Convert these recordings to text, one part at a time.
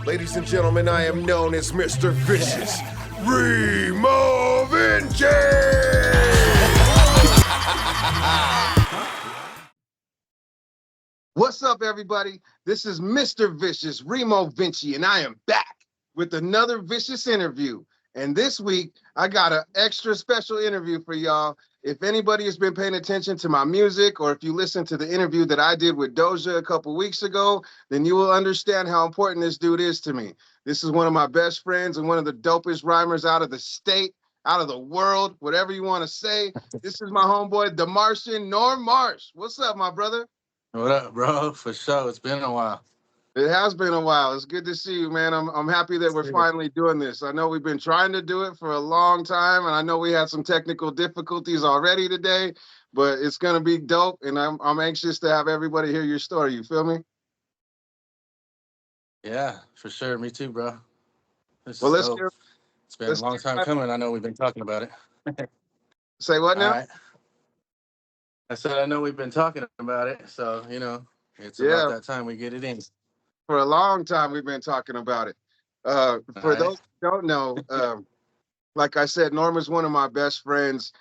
Ladies and gentlemen, I am known as Mr. Vicious, Rimoe. What's up, everybody? This is Mr. Vicious, Rimoe Vinci, and I am back with another vicious interview. And this week, I got an extra special interview for y'all. If anybody has been paying attention to my music, or if you listen to the interview that I did with Doja a couple weeks ago, then you will understand how important this dude is to me. This is one of my best friends and one of the dopest rhymers out of the state, out of the world, whatever you want to say. This is my homeboy, the Martian, Norm Marsh. What's up, my brother? What up, bro? For sure. It's been a while. It has been a while. It's good to see you, man. I'm happy that we're finally doing this. I know we've been trying to do it for a long time, and I know we had some technical difficulties already today, but it's gonna be dope, and I'm anxious to have everybody hear your story. You feel me? Yeah, for sure. Me too, bro. This Well, is dope. It's been a let's long get time right. coming. I know we've been talking about it. Say what All now? right. I said I know we've been talking about it, so it's about Yeah, that time we get it in. for a long time we've been talking about it. All For right. those who don't know, like I said, Norm is one of my best friends.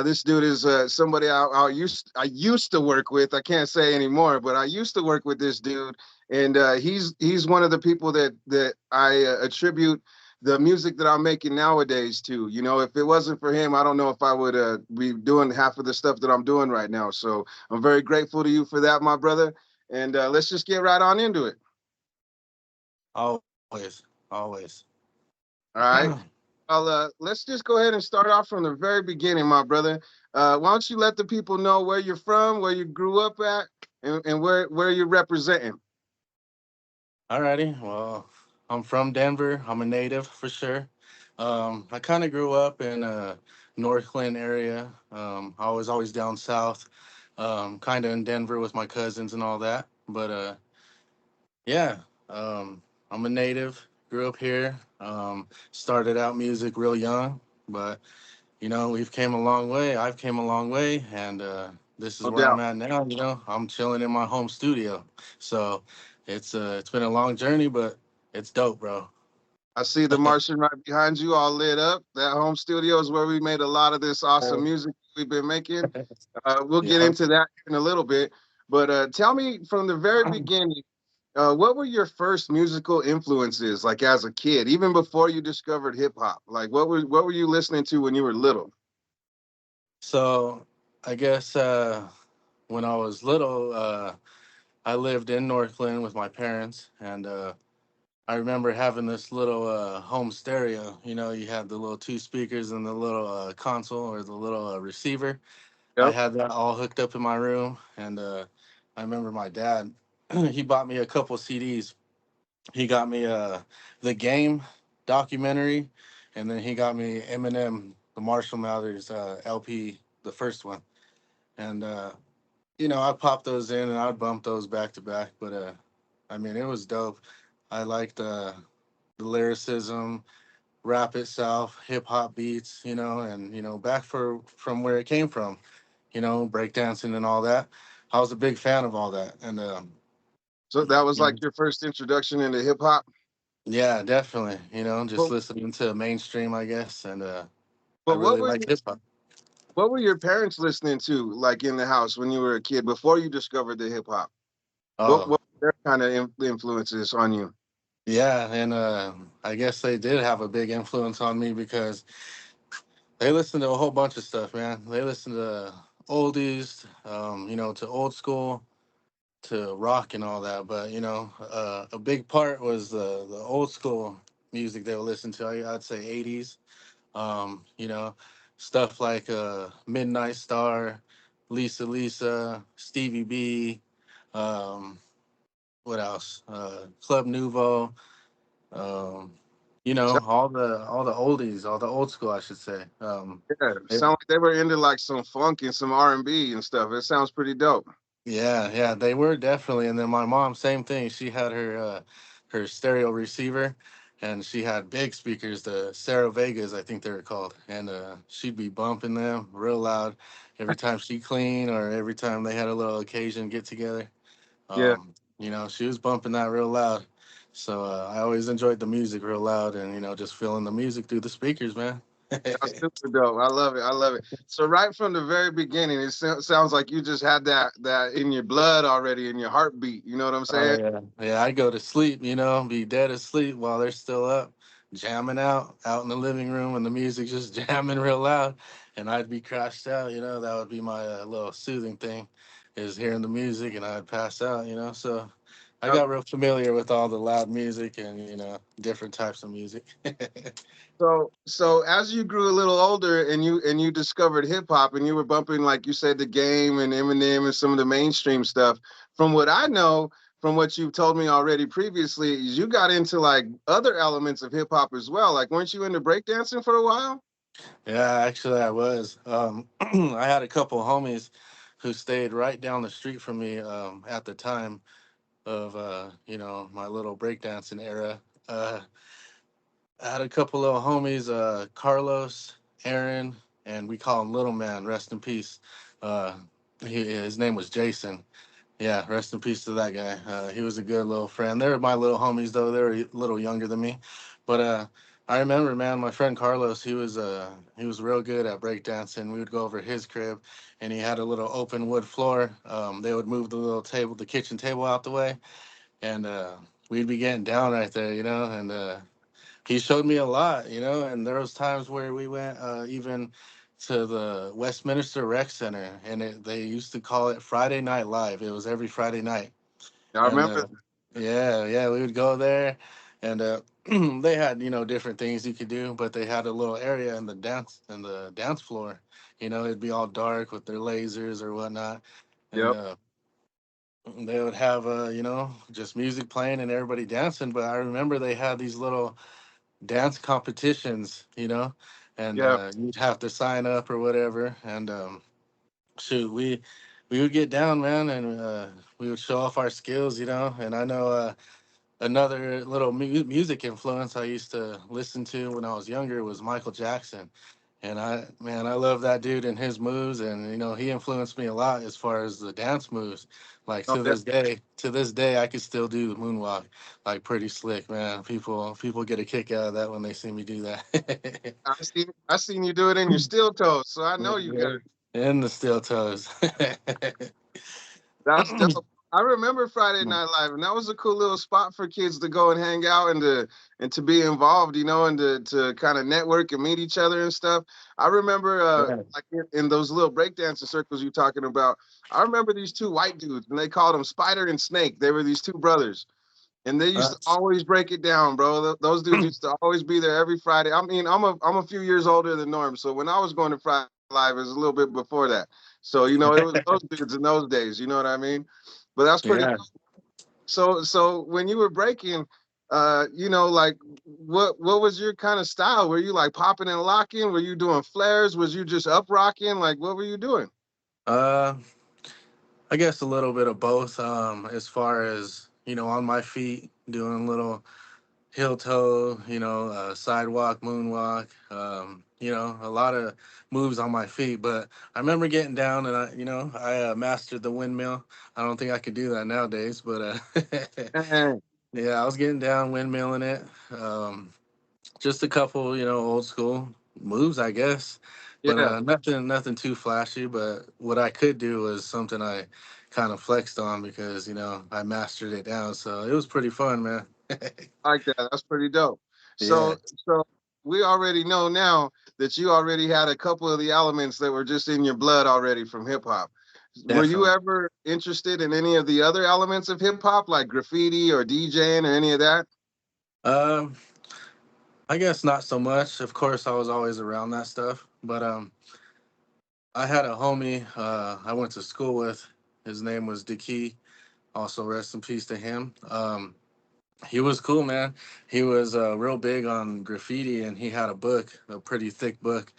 This dude is somebody I used to work with. I can't say anymore, but I used to work with this dude, and he's one of the people that I attribute the music that I'm making nowadays to. You know, if it wasn't for him, I don't know if I would be doing half of the stuff that I'm doing right now. So I'm very grateful to you for that, my brother. And let's just get right on into it. Always. Always. All right. Let's just go ahead and start off from the very beginning, my brother. Why don't you let the people know where you're from, where you grew up at, and where you're representing? Alrighty. Well, I'm from Denver. I'm a native for sure. I kind of grew up in Northland area. I was always down south, kind of in Denver with my cousins and all that. But yeah, I'm a native. Grew up here. Started out music real young, but we've came a long way. I've came a long way, and this is No where I'm doubt. at now. I'm chilling in my home studio. So it's been a long journey, but it's dope, bro. I see the Martian right behind you, all lit up. That home studio is where we made a lot of this awesome music we've been making. We'll get Yeah. into that in a little bit, but tell me from the very beginning. What were your first musical influences, like as a kid, even before you discovered hip hop? Like, what were you listening to when you were little? So I guess when I was little, I lived in Northland with my parents, and I remember having this little home stereo. You had the little two speakers and the little console or the little receiver. I Yep. had that all hooked up in my room, and I remember my dad. He bought me a couple CDs. He got me the Game documentary, and then he got me Eminem, the Marshall Mathers LP, the first one. And I popped those in and I'd bump those back to back. But I mean, it was dope. I liked the lyricism, rap itself, hip hop beats, and back from where it came from, breakdancing and all that. I was a big fan of all that, and So that was you know, like your first introduction into hip hop. yeah, definitely. Just Well, listening to mainstream, I guess, and I but what really were like hip hop. what were your parents listening to, like in the house when you were a kid before you discovered the hip hop? What Oh, were their kind of influences on you? yeah, and I guess they did have a big influence on me because they listen to a whole bunch of stuff, man. They listen to oldies, to old school, to rock and all that. But a big part was the old school music they would listen to. I'd say '80s. Stuff like Midnight Star, Lisa, Stevie B. Um, what else? Club Nouveau. Um, So, all the oldies, all the old school, I should say. yeah, sound like they were into like some funk and some R&B and stuff. It sounds pretty dope. Yeah, they were definitely. And then my mom, same thing. She had her stereo receiver, and she had big speakers, the Sarah Vegas, I think they were called, and she'd be bumping them real loud every time she cleaned or every time they had a little occasion get together. Yeah. She was bumping that real loud. So I always enjoyed the music real loud, and just feeling the music through the speakers, man. That's super dope. I love it. I love it. So right from the very beginning, it sounds like you just had that in your blood already, in your heartbeat. You know what I'm Oh saying? yeah, yeah. I go to sleep, be dead asleep while they're still up, jamming out in the living room, and the music just jamming real loud, and I'd be crashed out. That would be my little soothing thing, is hearing the music, and I'd pass out. So I Yep. got real familiar with all the loud music and different types of music. So as you grew a little older and you discovered hip hop and you were bumping, like you said, the Game and Eminem and some of the mainstream stuff. From what I know, from what you've told me already previously, is you got into like other elements of hip hop as well. Like, weren't you into breakdancing for a while? Yeah, actually, I was. I had a couple homies who stayed right down the street from me at the time of my little breakdancing era. Uh, I had a couple of homies, Carlos, Aaron, and we call him Little Man. Rest in peace. Uh, his name was Jason. Yeah, rest in peace to that guy. He was a good little friend. They were my little homies, though. They were a little younger than me, but I remember, man, my friend Carlos. He was real good at breakdancing. We would go over his crib, and he had a little open wood floor. They would move the little table, the kitchen table, out the way, and we'd be getting down right there, and he showed me a lot, and there was times where we went even to the Westminster Rec Center, and they used to call it Friday Night Live. It was every Friday night, I and remember. yeah, yeah, we would go there, and they had different things you could do, but they had a little area in the dance floor. It'd be all dark with their lasers or whatnot, and Yep. they would have just music playing and everybody dancing. But I remember they had these little dance competitions, and Yeah. you'd have to sign up or whatever. And shoot, we would get down, man, and we would show off our skills, And I know another little music influence I used to listen to when I was younger was Michael Jackson. And I love that dude and his moves, and he influenced me a lot as far as the dance moves. Like Oh, yeah. to this day, I could still do the moonwalk, like pretty slick, man. People get a kick out of that when they see me do that. I seen you do it in your steel toes, so I know you got Yeah. it. And the steel toes. That's dope. I remember Friday Night Live, and that was a cool little spot for kids to go and hang out and to be involved, and to kind of network and meet each other and stuff. I remember Yeah. like in those little breakdancing circles you're talking about. I remember these two white dudes, and they called them Spider and Snake. They were these two brothers. And they used to Uh, always break it down, bro. Those dudes used to always be there every Friday. I mean, I'm a few years older than Norm, so when I was going to Friday Live, it was a little bit before that. So it was those dudes in those days. You know what I mean? But that's pretty. yeah. So when you were breaking, like what was your kind of style? Were you like popping and locking? Were you doing flares? Was you just up rocking? Like, what were you doing? Uh, I guess a little bit of both. As far as on my feet, doing little heel toe, sidewalk, moonwalk, a lot of moves on my feet. But I remember getting down, and I mastered the windmill. I don't think I could do that nowadays, but Man, yeah, I was getting down, windmilling it. Just a couple, old school moves, I guess, but yeah. nothing too flashy. But what I could do was something I kind of flexed on because I mastered it down, so it was pretty fun, man. Like that. That's pretty dope. Yeah, So we already know now that you already had a couple of the elements that were just in your blood already from hip hop. Were you definitely. ever interested in any of the other elements of hip hop, like graffiti or DJing or any of that? Um, I guess not so much. Of course, I was always around that stuff, but I had a homie I went to school with. His name was Deki. Also, rest in peace to him. He was cool, man. He was real big on graffiti, and he had a book, a pretty thick book,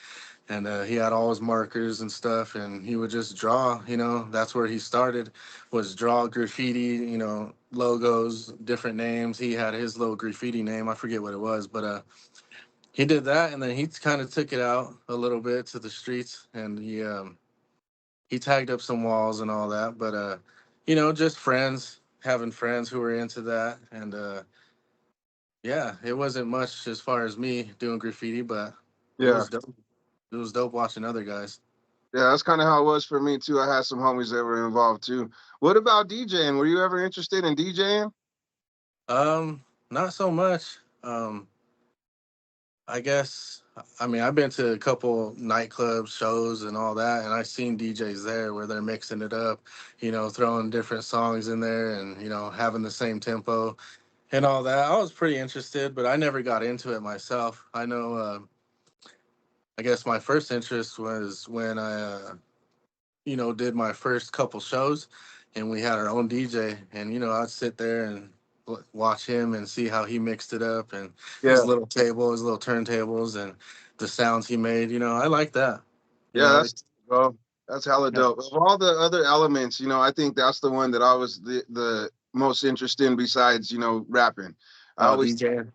and he had all his markers and stuff, and he would just draw. That's where he started, was draw graffiti. Logos, different names. He had his little graffiti name. I forget what it was, but he did that, and then he kind of took it out a little bit to the streets, and he tagged up some walls and all that. But just friends, having friends who were into that, and Yeah, it wasn't much as far as me doing graffiti, but it Yeah. was dope. It was dope watching other guys. Yeah, that's kind of how it was for me too. I had some homies that were involved too. What about DJing? Were you ever interested in DJing? Not so much. I guess I mean I've been to a couple nightclub shows and all that, and I've seen DJs there where they're mixing it up, throwing different songs in there, and having the same tempo and all that. I was pretty interested, but I never got into it myself. I know. I guess my first interest was when I, did my first couple shows, and we had our own DJ, and I'd sit there and watch him and see how he mixed it up, and his Yeah. little table, his little turntables, and the sounds he made. I like that. You Yeah, know, that's bro. That's hella yeah. dope. Of all the other elements, I think that's the one that I was the most interested in besides, rapping. I Oh, always DJ.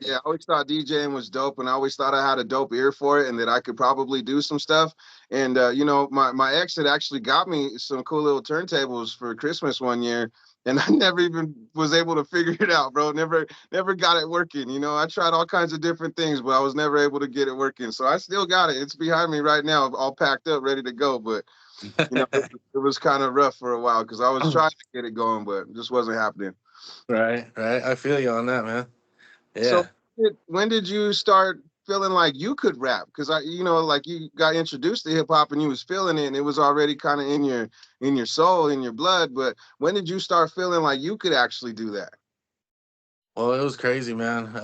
Yeah, I always thought DJing was dope, and I always thought I had a dope ear for it, and that I could probably do some stuff. And my ex had actually got me some cool little turntables for Christmas one year, and I never even was able to figure it out, bro. Never got it working. I tried all kinds of different things, but I was never able to get it working. So I still got it. It's behind me right now, all packed up, ready to go. But it was kind of rough for a while because I was trying to get it going, but it just wasn't happening. Right, right. I feel you on that, man. So Yeah. when did you start feeling like you could rap? Because like you got introduced to hip hop and you was feeling it, and it was already kind of in your soul, in your blood. But when did you start feeling like you could actually do that? Well, it was crazy, man.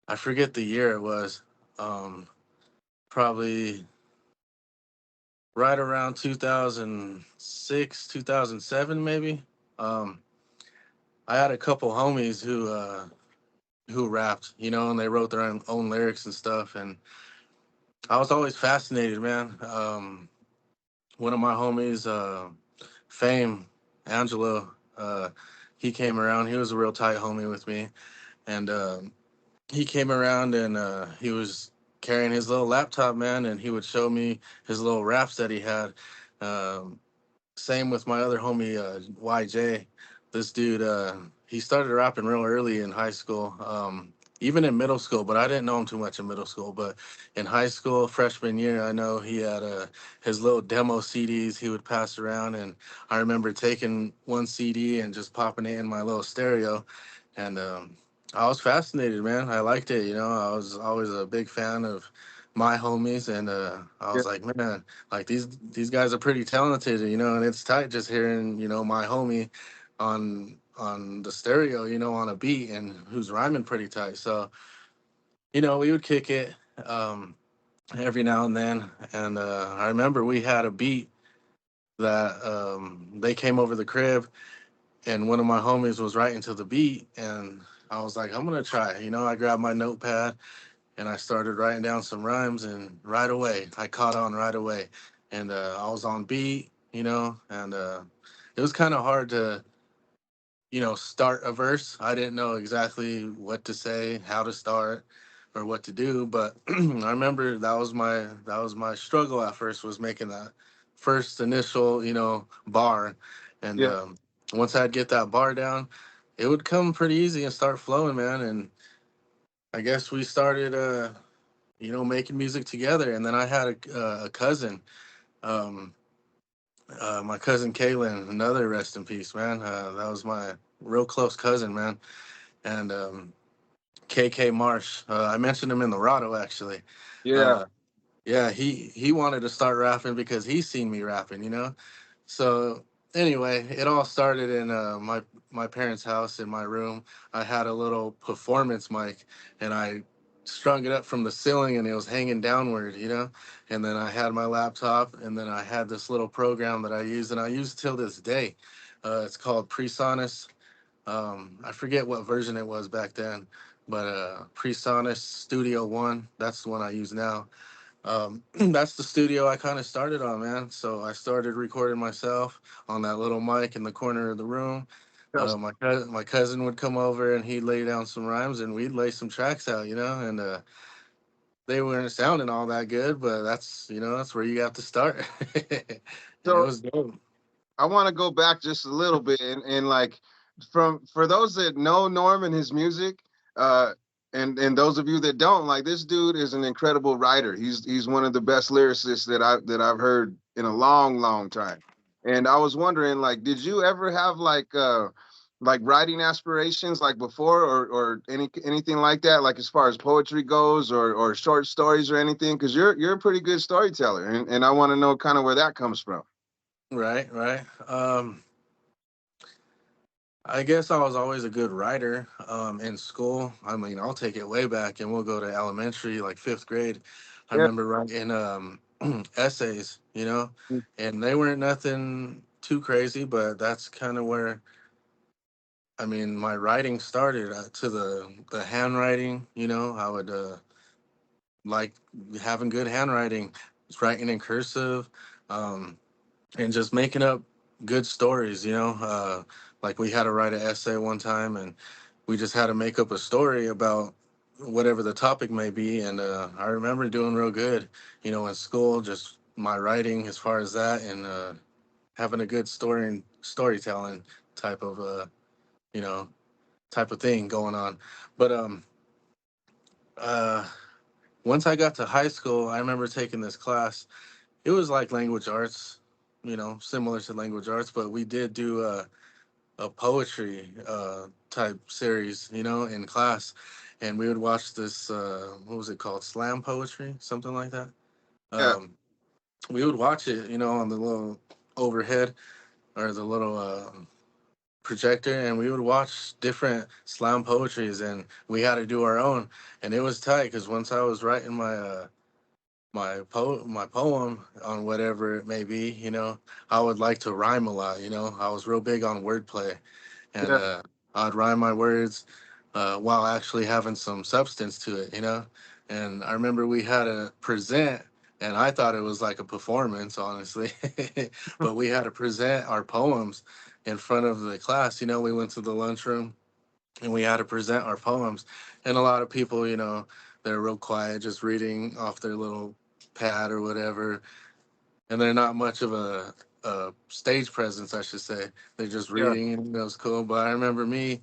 I forget the year it was. Um, Probably right around 2006, 2007, maybe. Um, I had a couple homies who rapped, and they wrote their own lyrics and stuff, and I was always fascinated, man. One of my homies, Fame Angelo, he came around. He was a real tight homie with me, and he came around and he was carrying his little laptop, man, and he would show me his little raps that he had. Um, Same with my other homie, YJ. This dude, he started rapping real early in high school, even in middle school, but I didn't know him too much in middle school. But in high school, freshman year, I know he had his little demo CDs he would pass around. And I remember taking one CD and just popping it in my little stereo. And I was fascinated, man. I liked it. I was always a big fan of my homies. And I Yeah, was like, man, like these guys are pretty talented, and it's tight just hearing, my homie on the stereo, on a beat and who's rhyming pretty tight. So, we would kick it every now and then. And I remember we had a beat that they came over the crib and one of my homies was writing to the beat and I was like, I'm gonna try. I grabbed my notepad and I started writing down some rhymes, and right away I caught on right away, and I was on beat, and it was kind of hard to start a verse. I didn't know exactly what to say, how to start, or what to do, but I remember that was my struggle at first, was making that first initial bar, and yeah. once I'd get that bar down, it would come pretty easy and start flowing, man. And I guess we started making music together. And then I had a cousin, um, my cousin Kaylin, another rest in peace, man. That was my real close cousin, man. And KK Marsh, I mentioned him in the Rado actually. Yeah. Uh, yeah, he wanted to start rapping because he's seen me rapping, So anyway, it all started in my parents' house in my room. I had a little performance mic, and I strung it up from the ceiling, and it was hanging downward, And then I had my laptop, and then I had this little program that I use, and I use till this day. It's called Presonus. I forget what version it was back then, but Presonus Studio One. That's the one I use now. That's the studio I kind of started on, man. So I started recording myself on that little mic in the corner of the room. That's My cousin would come over and he'd lay down some rhymes and we'd lay some tracks out, and they weren't sounding all that good, but that's where you have to start. And it so was dope. I want to go back just a little bit and like for those that know Norm and his music, uh, and those of you that don't, like, this dude is an incredible writer. He's one of the best lyricists that I've heard in a long, long time. And I was wondering, like, did you ever have like writing aspirations like before, or anything like that, like as far as poetry goes, or short stories or anything? Because you're a pretty good storyteller, and I want to know kind of where that comes from. Right, right. I guess I was always a good writer in school. I mean, I'll take it way back, and we'll go to elementary, like fifth grade. I Yeah. remember writing essays, and they weren't nothing too crazy, but that's kind of where, I mean, my writing started, to the handwriting. I would like having good handwriting, just writing in cursive. Um, and just making up good stories. Like we had to write an essay one time, and we just had to make up a story about whatever the topic may be. And I remember doing real good, in school, just my writing as far as that, and having a good storytelling type of you know type of thing going on. But uh once I got to high school, I remember taking this class. It was like language arts, similar to language arts, but we did do a poetry type series, in class. And we would watch this, what was it called? Slam poetry, something like that. Yeah. Um, we would watch it, on the little overhead, or the little projector, and we would watch different slam poetries, and we had to do our own. And it was tight because once I was writing my poem on whatever it may be, I would like to rhyme a lot. I was real big on wordplay, and Yeah. I'd rhyme my words while actually having some substance to it. And I remember we had to present, and I thought it was like a performance, honestly. But we had to present our poems in front of the class. We went to the lunchroom, and we had to present our poems. And a lot of people, they're real quiet, just reading off their little pad or whatever, and they're not much of a stage presence, I should say. They're just Yeah. reading, and it was cool. But I remember me,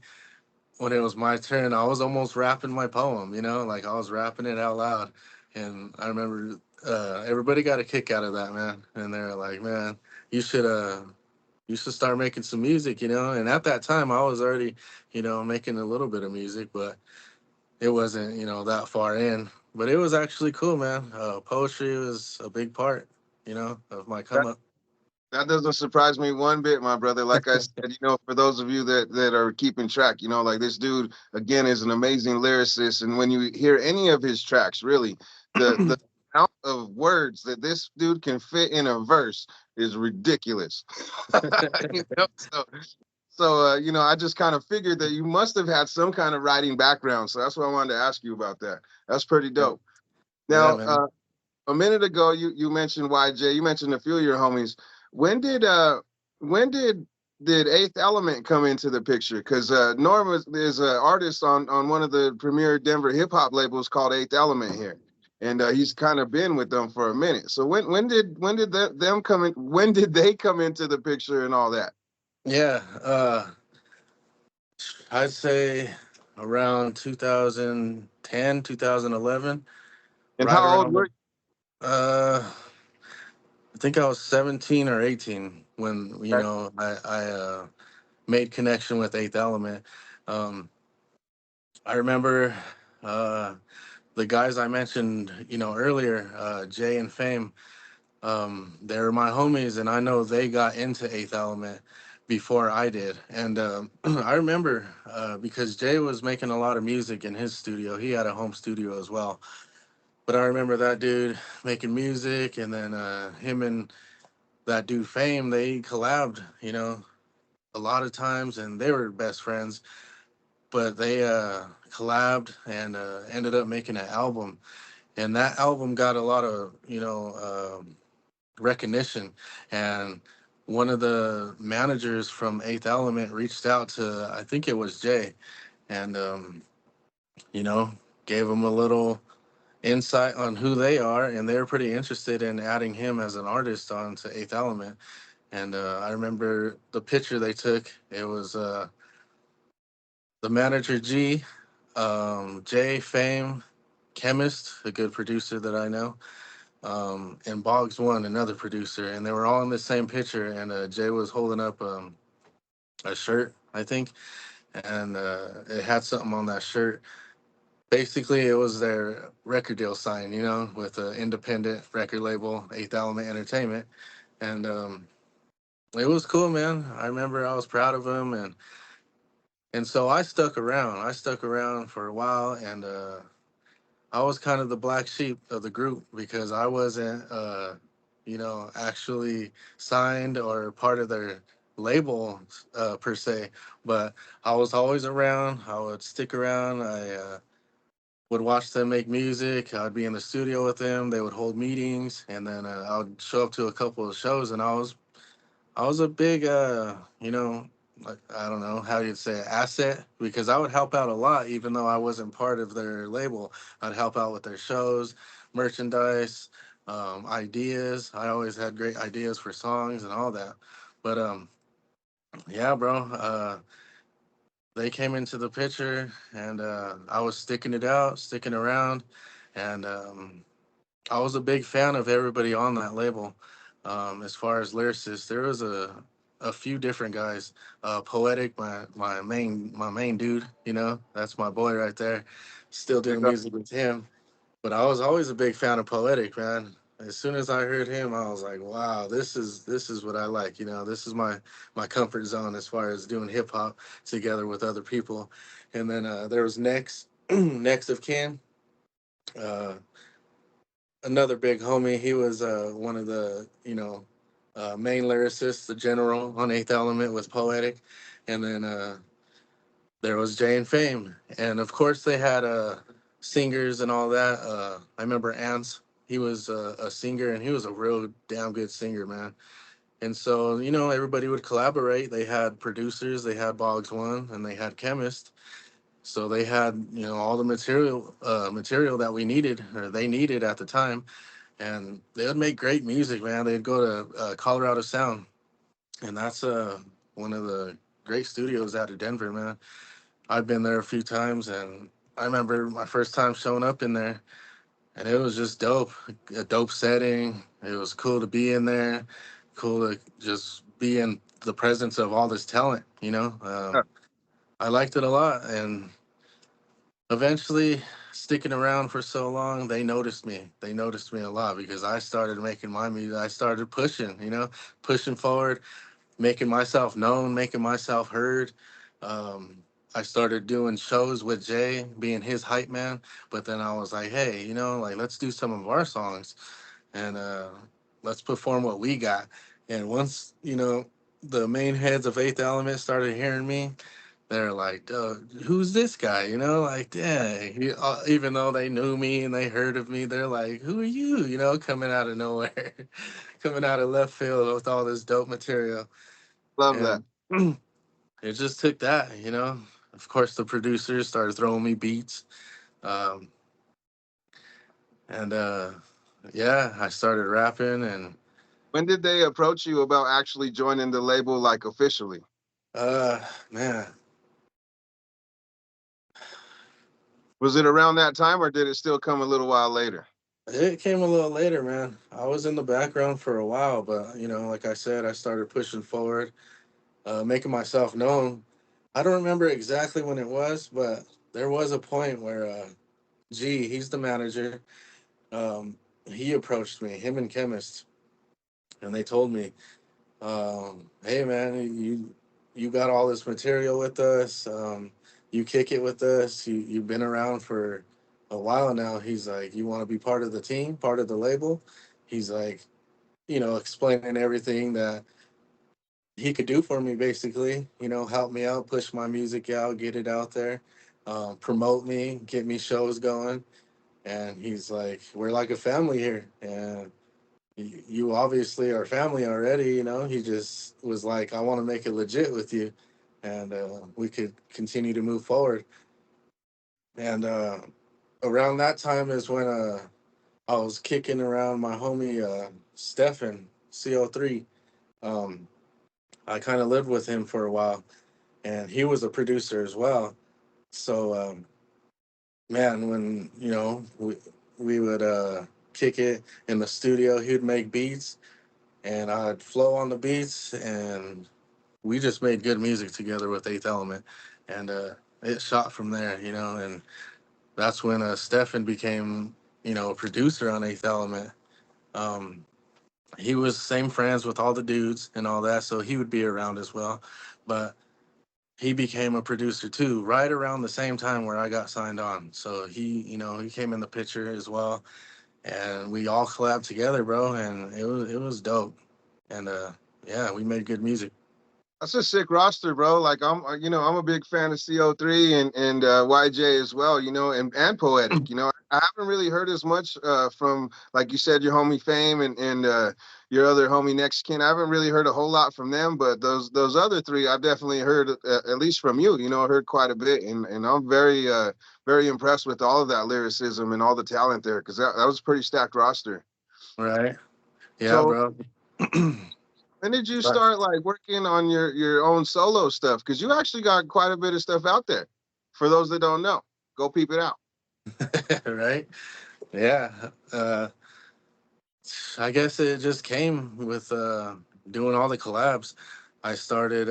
when it was my turn, I was almost rapping my poem, like I was rapping it out loud. And I remember everybody got a kick out of that, man. And they're like, man, you should you should start making some music, And at that time, I was already, making a little bit of music, but it wasn't, that far in. But it was actually cool, man. Poetry was a big part, of my come up. That doesn't surprise me one bit, my brother. Like I said, for those of you that are keeping track, like this dude again is an amazing lyricist, and when you hear any of his tracks, really, the amount of words that this dude can fit in a verse is ridiculous. So I just kind of figured that you must have had some kind of writing background. So that's why I wanted to ask you about that. That's pretty dope. Yeah, Now, man. a minute ago you mentioned YJ. You mentioned a few of your homies. When did uh when did Eighth Element come into the picture? Because Norm is an artist on one of the premier Denver hip hop labels called Eighth Element here, and he's kind of been with them for a minute. So when did them come in? When did they come into the picture and all that? Yeah, I'd say around 2010, 2011, And right how old around were the, you? I think I was 17 or 18 when, I made connection with Eighth Element. Um, I remember uh, the guys I mentioned, earlier, Jay and Fame. They're my homies, and I know they got into Eighth Element before I did. And I remember because Jay was making a lot of music in his studio. He had a home studio as well. But I remember that dude making music, and then him and that dude Fame, they collabed, a lot of times, and they were best friends. But they collabed and ended up making an album, and that album got a lot of, recognition. And one of the managers from Eighth Element reached out to, I think it was Jay, and you know gave him a little insight on who they are, and they were pretty interested in adding him as an artist onto Eighth Element. And I remember the picture they took. It was the manager G, Jay Fame, Chemist, a good producer that I know, and Boggs One, another producer, and they were all in the same picture. And Jay was holding up a shirt, I think, and it had something on that shirt. Basically, it was their record deal sign, with an independent record label, Eighth Element Entertainment, and it was cool, man. I remember I was proud of him, and so I stuck around. I stuck around for a while, and I was kind of the black sheep of the group because I wasn't, actually signed or part of their label per se. But I was always around. I would stick around. I would watch them make music. I'd be in the studio with them. They would hold meetings, and then I would show up to a couple of shows. And I was a big, like, I don't know how you'd say it, asset, because I would help out a lot, even though I wasn't part of their label. I'd help out with their shows, merchandise, ideas. I always had great ideas for songs and all that. But yeah, bro, they came into the picture, and I was sticking it out, sticking around, and I was a big fan of everybody on that label. As far as lyricists, there was a few different guys. Poetic, my main dude. That's my boy right there. Still Big doing up. music with him. But I was always a big fan of Poetic, man. As soon as I heard him, I was like, wow, this is what I like. This is my comfort zone as far as doing hip hop together with other people. And then there was Next, Next of Kin. Uh, Another big homie. He was one of the main lyricists, the general on Eighth Element with Poetic, and then there was Jay and Fame, and of course they had singers and all that. I remember Ants. He was a singer, and he was a real damn good singer, man. And so everybody would collaborate. They had producers, they had Boggs One, and they had Chemist. So they had all the material that we needed or they needed at the time, and they would make great music, man. They'd go to Colorado Sound, and that's one of the great studios out of Denver, man. I've been there a few times, and I remember my first time showing up in there, and it was just dope. A dope setting. It was cool to be in there, cool to just be in the presence of all this talent. I liked it a lot, and eventually, sticking around for so long, they noticed me. They noticed me a lot because I started making my music. I started pushing, pushing forward, making myself known, making myself heard. Um, I started doing shows with Jay, being his hype man. But then I was like, hey, like let's do some of our songs and let's perform what we got. And once, the main heads of Eighth Element started hearing me, they're like, who's this guy? Like, dang. Even though they knew me and they heard of me, they're like, who are you? Coming out of nowhere, coming out of left field with all this dope material. Love that. And it just took that. Of course, the producers started throwing me beats. Um, and yeah, I started rapping. And When did they approach you about actually joining the label, like officially? man, Was it around that time, or did it still come a little while later? it came a little later, man. I was in the background for a while, but, like I said, I started pushing forward, making myself known. I don't remember exactly when it was, but there was a point where G, he's the manager. Um, he approached me, him and Chemist, and they told me, "Hey, man, you got all this material with us. You kick it with us. You've been around for a while now." He's like, "You want to be part of the team, part of the label?" He's like, explaining everything that he could do for me, basically. Help me out, push my music out, get it out there, promote me, get me shows going. And he's like, "We're like a family here, and you obviously are family already." He just was like, "I want to make it legit with you, and we could continue to move forward." And around that time is when I was kicking around my homie Stefan CO3. um, I kind of lived with him for a while, and he was a producer as well. So Man, when we would kick it in the studio, he'd make beats and I'd flow on the beats, and we just made good music together with Eighth Element, and it shot from there, and that's when Stefan became, a producer on Eighth Element. Um, he was same friends with all the dudes and all that, so he would be around as well, but he became a producer too, right around the same time where I got signed on. So he came in the picture as well, and we all collabed together, bro, and it was dope, and yeah, we made good music. That's a sick roster, bro. Like I'm a big fan of CO3 and YJ as well, and Poetic. I haven't really heard as much from, like you said, your homie Fame and your other homie Next Kin. I haven't really heard a whole lot from them, but those other three I've definitely heard at least from you. I heard quite a bit, and I'm very impressed with all of that lyricism and all the talent there, because that was a pretty stacked roster. Right? Yeah, So bro. when did you start like working on your own solo stuff? Because you actually got quite a bit of stuff out there. For those that don't know, go peep it out. Right? Yeah. I guess it just came with doing all the collabs. I started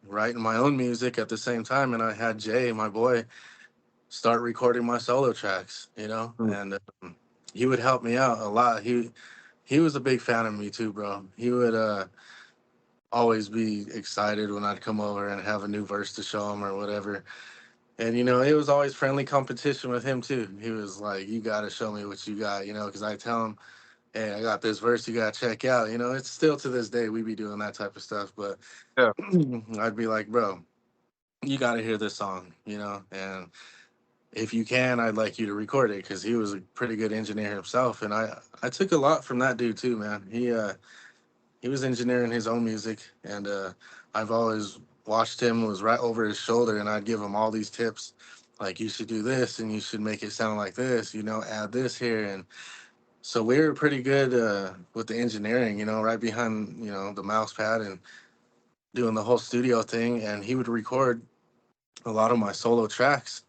writing my own music at the same time, and I had Jay, my boy, start recording my solo tracks. Mm. And he would help me out a lot. He was a big fan of me too, bro. He would always be excited when I'd come over and have a new verse to show him or whatever. And it was always friendly competition with him too. He was like, "You got to show me what you got," because I tell him, "Hey, I got this verse you got to check out." It's still to this day we be doing that type of stuff, but Yeah, I'd be like, "Bro, you got to hear this song," and if you can, I'd like you to record it, because he was a pretty good engineer himself, and I took a lot from that dude too, man. He was engineering his own music, and I've always watched him, was right over his shoulder, and I'd give him all these tips, like, you should do this and you should make it sound like this, add this here. And so we were pretty good with the engineering, right behind the mouse pad and doing the whole studio thing. And he would record a lot of my solo tracks,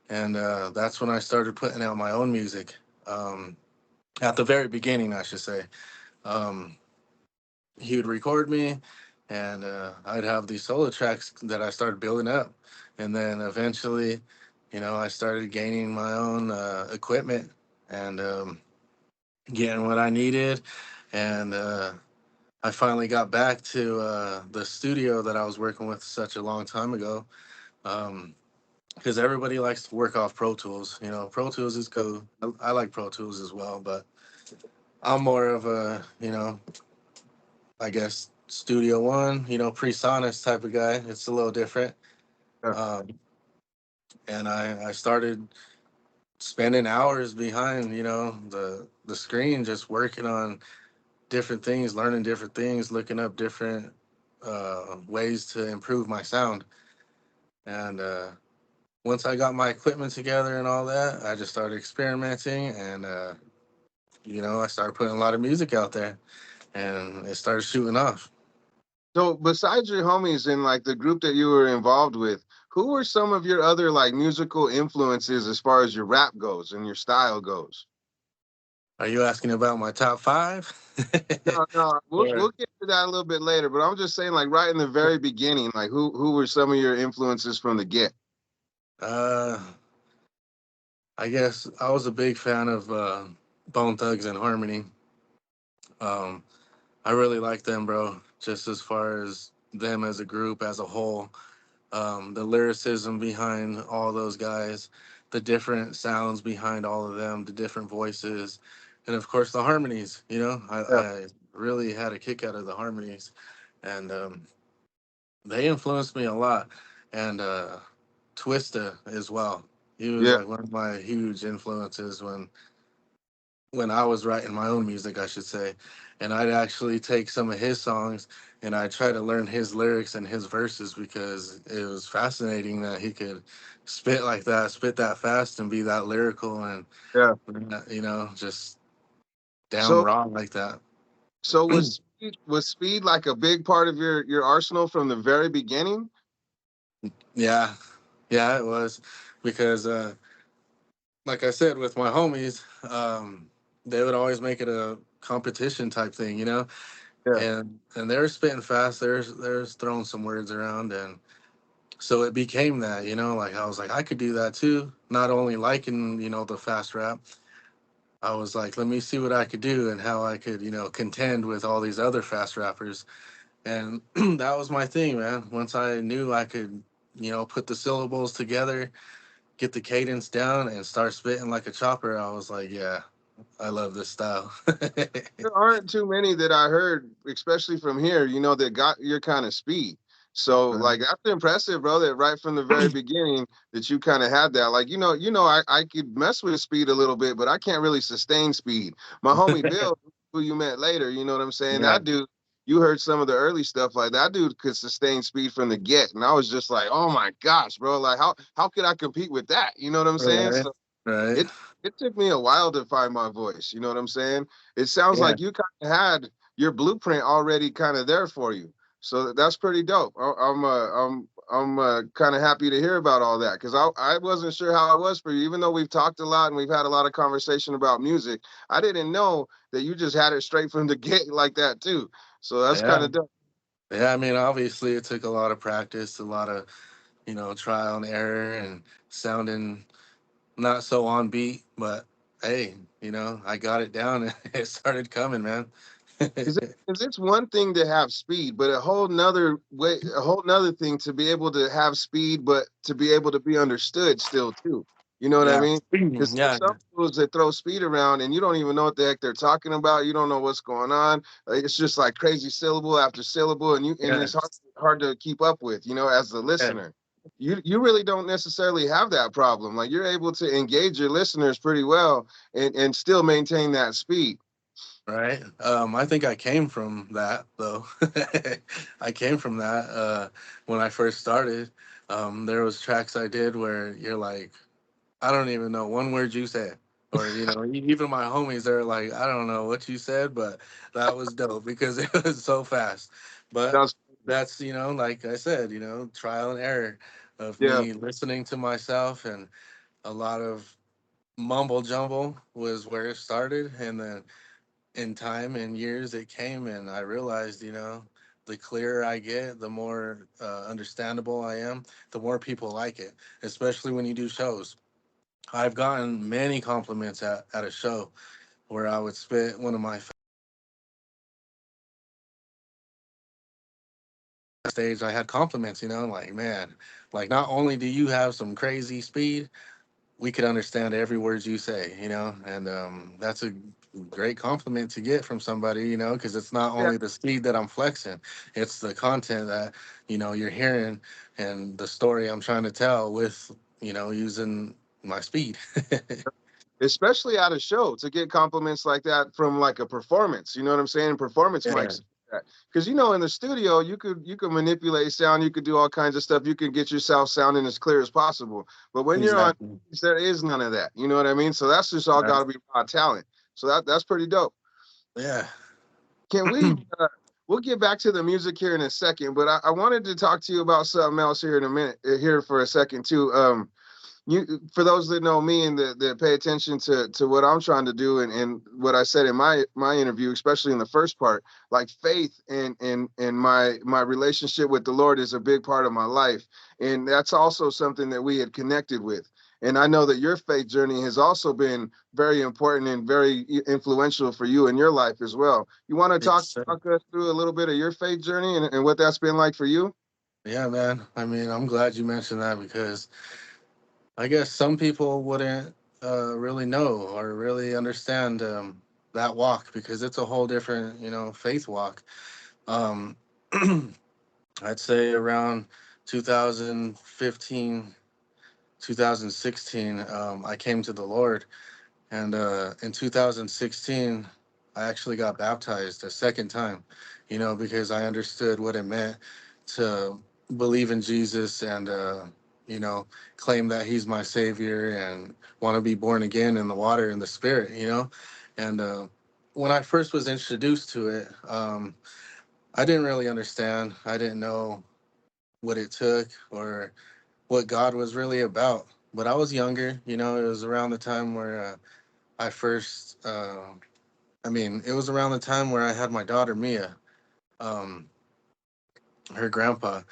and that's when I started putting out my own music. um, at the very beginning, I should say. um, he would record me, and I'd have these solo tracks that I started building up. And then eventually, I started gaining my own equipment, and getting what I needed. And I finally got back to the studio that I was working with such a long time ago. Um, because everybody likes to work off Pro Tools. Pro Tools is cool. I like Pro Tools as well, but I'm more of a, I guess Studio One, PreSonus type of guy. It's a little different. yeah, Um, and I started spending hours behind, the screen, just working on different things, learning different things, looking up different ways to improve my sound. And once I got my equipment together and all that, I just started experimenting, and I started putting a lot of music out there, and it started shooting off. So besides your homies and like the group that you were involved with, who were some of your other like musical influences as far as your rap goes and your style goes? Are you asking about my top five? No, no, we'll Or we'll get to that a little bit later. But I'm just saying, like right in the very beginning, like who were some of your influences from the get? uh, I guess I was a big fan of Bone Thugs and Harmony. Um, I really like them, bro. Just as far as them as a group, as a whole, the lyricism behind all those guys, the different sounds behind all of them, the different voices, and of course the harmonies. Yeah, I really had a kick out of the harmonies, and they influenced me a lot. And Twista as well. He was yeah. like one of my huge influences when I was writing my own music, I should say. And I'd actually take some of his songs and I'd try to learn his lyrics and his verses, because it was fascinating that he could spit like that, spit that fast, and be that lyrical, and Yeah. just down So raw like that. so was speed like a big part of your arsenal from the very beginning? Yeah, yeah, it was, because like I said, with my homies, they would always make it a competition type thing, Yeah. and they're spitting fast. They're throwing some words around, and so it became that, like I was like, I could do that too. Not only liking, the fast rap, I was like, let me see what I could do and how I could, contend with all these other fast rappers. And that was my thing, man. Once I knew I could, put the syllables together, get the cadence down, and start spitting like a chopper, I was like, yeah, I love this style. There aren't too many that I heard, especially from here, that got your kind of speed. So like Right. that's impressive, bro, that right from the very beginning that you kind of had that. Like, I could mess with speed a little bit, but I can't really sustain speed. My homie Bill, who you met later, you know what I'm saying? Yeah. That dude, you heard some of the early stuff, like that dude could sustain speed from the get. And I was just like, oh my gosh, bro, like how could I compete with that? You know what I'm saying? Right. So Right. it it took me a while to find my voice. You know what I'm saying? It sounds Yeah. like you kind of had your blueprint already kind of there for you. So that's pretty dope. I'm kind of happy to hear about all that because I wasn't sure how it was for you. Even though we've talked a lot and we've had a lot of conversation about music, I didn't know that you just had it straight from the gate like that too. So that's kind Yeah. of dope. Yeah. I mean, obviously, it took a lot of practice, a lot of, trial and error and sounding not so on beat, but hey, I got it down and it started coming, man. Because it's one thing to have speed, but a whole nother way, a whole nother thing to be able to have speed, but to be able to be understood still too. You know what I Yeah. mean? Because there's Yeah. some fools that throw speed around and you don't even know what the heck they're talking about. You don't know what's going on. Like, it's just like crazy syllable after syllable, and Yeah. it's hard to keep up with. As the Yeah. listener. You really don't necessarily have that problem. Like you're able to engage your listeners pretty well and still maintain that speed. Right. I think I came from that though. I came from that when I first started. There was tracks I did where you're like, I don't even know one word you said. Or, even my homies, they're like, I don't know what you said, but that was dope because it was so fast. But That's that's, like I said, trial and error of yeah. me listening to myself, and a lot of mumble jumble was where it started. And then in time and years it came, and I realized, the clearer I get, the more understandable I am, the more people like it, especially when you do shows. I've gotten many compliments at a show where I would spit one of my stage. I had compliments, like, man, like, not only do you have some crazy speed, we could understand every word you say, and that's a great compliment to get from somebody, because it's not Yeah. only the speed that I'm flexing, it's the content that, you're hearing, and the story I'm trying to tell with, using my speed. Especially at a show to get compliments like that from like a performance. You know what I'm saying? Performance Yeah, mics. Because in the studio you could manipulate sound, you could do all kinds of stuff, you could get yourself sounding as clear as possible. But when you're on, exactly. there is none of that. You know what I mean? So that's just all got Right. to be raw talent. So that's pretty dope. Yeah. Can we? We'll get back to the music here in a second, but I wanted to talk to you about something else here in a minute, here for a second too. You For those that know me and that pay attention to what I'm trying to do and what I said in my interview, especially in the first part, like faith and my relationship with the Lord is a big part of my life. And that's also something that we had connected with. And I know that your faith journey has also been very important and very influential for you in your life as well. You want to Yes, talk, sir. talk us through a little bit of your faith journey and what that's been like for you? Yeah, man. I mean, I'm glad you mentioned that because I guess some people wouldn't really know or really understand that walk, because it's a whole different, faith walk. Um, I'd say around 2015, 2016, I came to the Lord. And in 2016, I actually got baptized a second time, because I understood what it meant to believe in Jesus and, claim that he's my savior and want to be born again in the water and the spirit. And when I first was introduced to it, I didn't really understand. I didn't know what it took or what God was really about. but I was younger. It was around the time where I first. I mean, it was around the time where I had my daughter Mia. Um, her grandpa.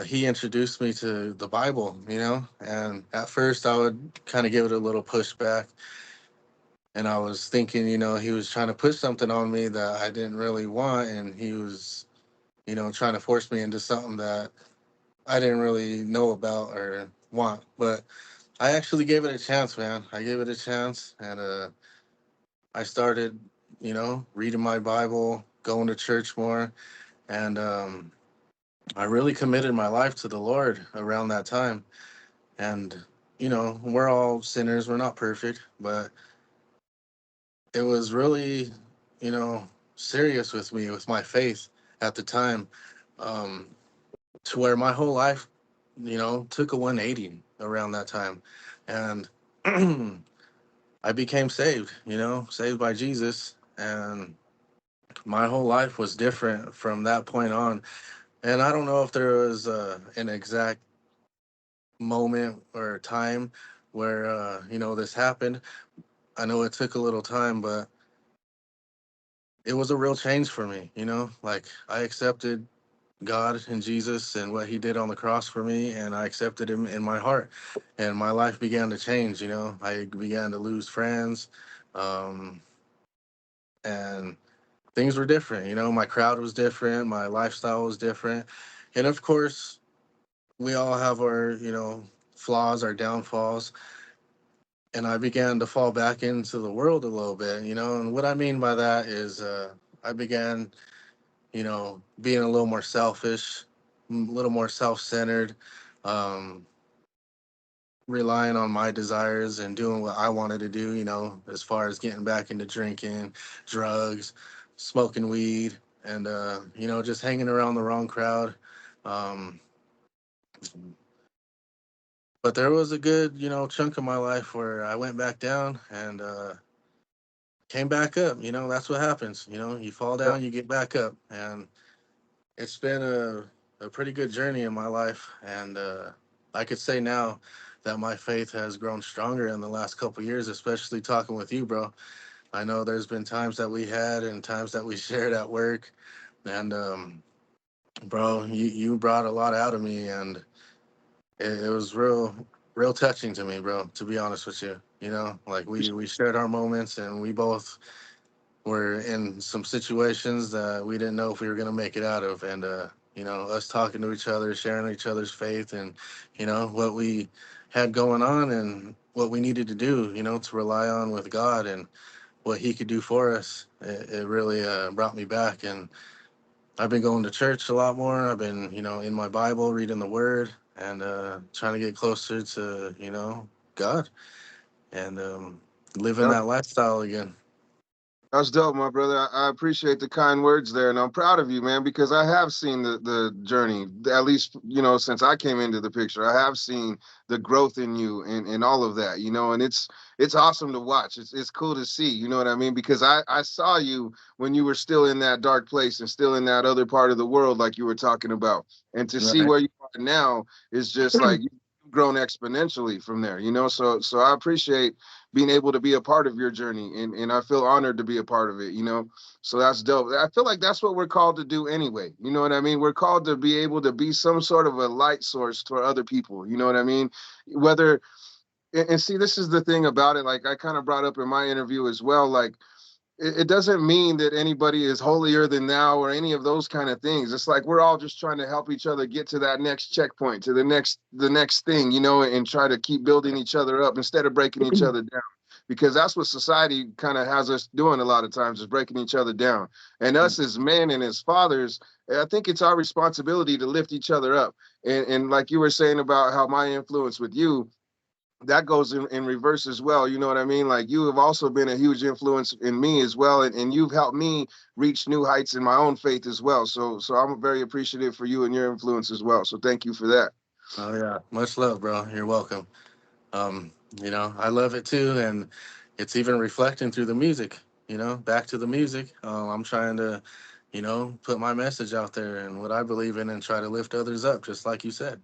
He introduced me to the Bible. And at first I would kind of give it a little pushback, and I was thinking, he was trying to push something on me that I didn't really want, and he was, trying to force me into something that I didn't really know about or want. But I actually gave it a chance, man. I gave it a chance, and I started, reading my Bible, going to church more, and I really committed my life to the Lord around that time. And we're all sinners. We're not perfect, but it was really, you know, serious with me, with my faith at the time, um, to where my whole life, took a 180 around that time. And I became saved, saved by Jesus. And my whole life was different from that point on. And I don't know if there was an exact moment or time where, this happened. I know it took a little time, but it was a real change for me, like I accepted God and Jesus and what he did on the cross for me, and I accepted him in my heart, and my life began to change. I began to lose friends, um, and things were different. My crowd was different, my lifestyle was different, and of course, we all have our, flaws, our downfalls, and I began to fall back into the world a little bit, and what I mean by that is I began, being a little more selfish, a little more self-centered, um, relying on my desires and doing what I wanted to do, as far as getting back into drinking, drugs, smoking weed, and, just hanging around the wrong crowd. Um, but there was a good, chunk of my life where I went back down and came back up. That's what happens. You fall Yeah, down, you get back up. And it's been a pretty good journey in my life, and I could say now that my faith has grown stronger in the last couple years, especially talking with you, bro. I know there's been times that we had and times that we shared at work, and bro, you brought a lot out of me, and it was real touching to me, bro. To be honest with you, like we shared our moments, and we both were in some situations that we didn't know if we were going to make it out of. And us talking to each other, sharing each other's faith, and what we had going on and what we needed to do, to rely on with God and what he could do for us. It really brought me back. And I've been going to church a lot more. I've been, in my Bible, reading the word, and trying to get closer to, God, and living that- that lifestyle again. that's dope, my brother. I appreciate the kind words there, and I'm proud of you, man, because I have seen the journey. At least, since I came into the picture, I have seen the growth in you and all of that, and it's awesome to watch. It's cool to see, you know what I mean? Because I saw you when you were still in that dark place and still in that other part of the world, like you were talking about, and to see Right. where you are now is just like you've grown exponentially from there, So I appreciate being able to be a part of your journey, and I feel honored to be a part of it. So that's dope. I feel like that's what we're called to do anyway. You know what I mean? We're called to be able to be some sort of a light source for other people. You know what I mean? Whether and see, this is the thing about it, like I kind of brought up in my interview as well, like it doesn't mean that anybody is holier than thou or any of those kind of things. It's like we're all just trying to help each other get to that next checkpoint, to the next thing, and try to keep building each other up instead of breaking each other down. Because that's what society kind of has us doing a lot of times, is breaking each other down. And us as men and as fathers, I think it's our responsibility to lift each other up. And like you were saying about how my influence with you, that goes in reverse as well. You know what I mean? Like you have also been a huge influence in me as well. And you've helped me reach new heights in my own faith as well. So I'm very appreciative for you and your influence as well. So thank you for that. Oh yeah, much love, bro. You're welcome. Um, I love it too, and it's even reflecting through the music. Back to the music. I'm trying to, put my message out there and what I believe in, and try to lift others up, just like you said.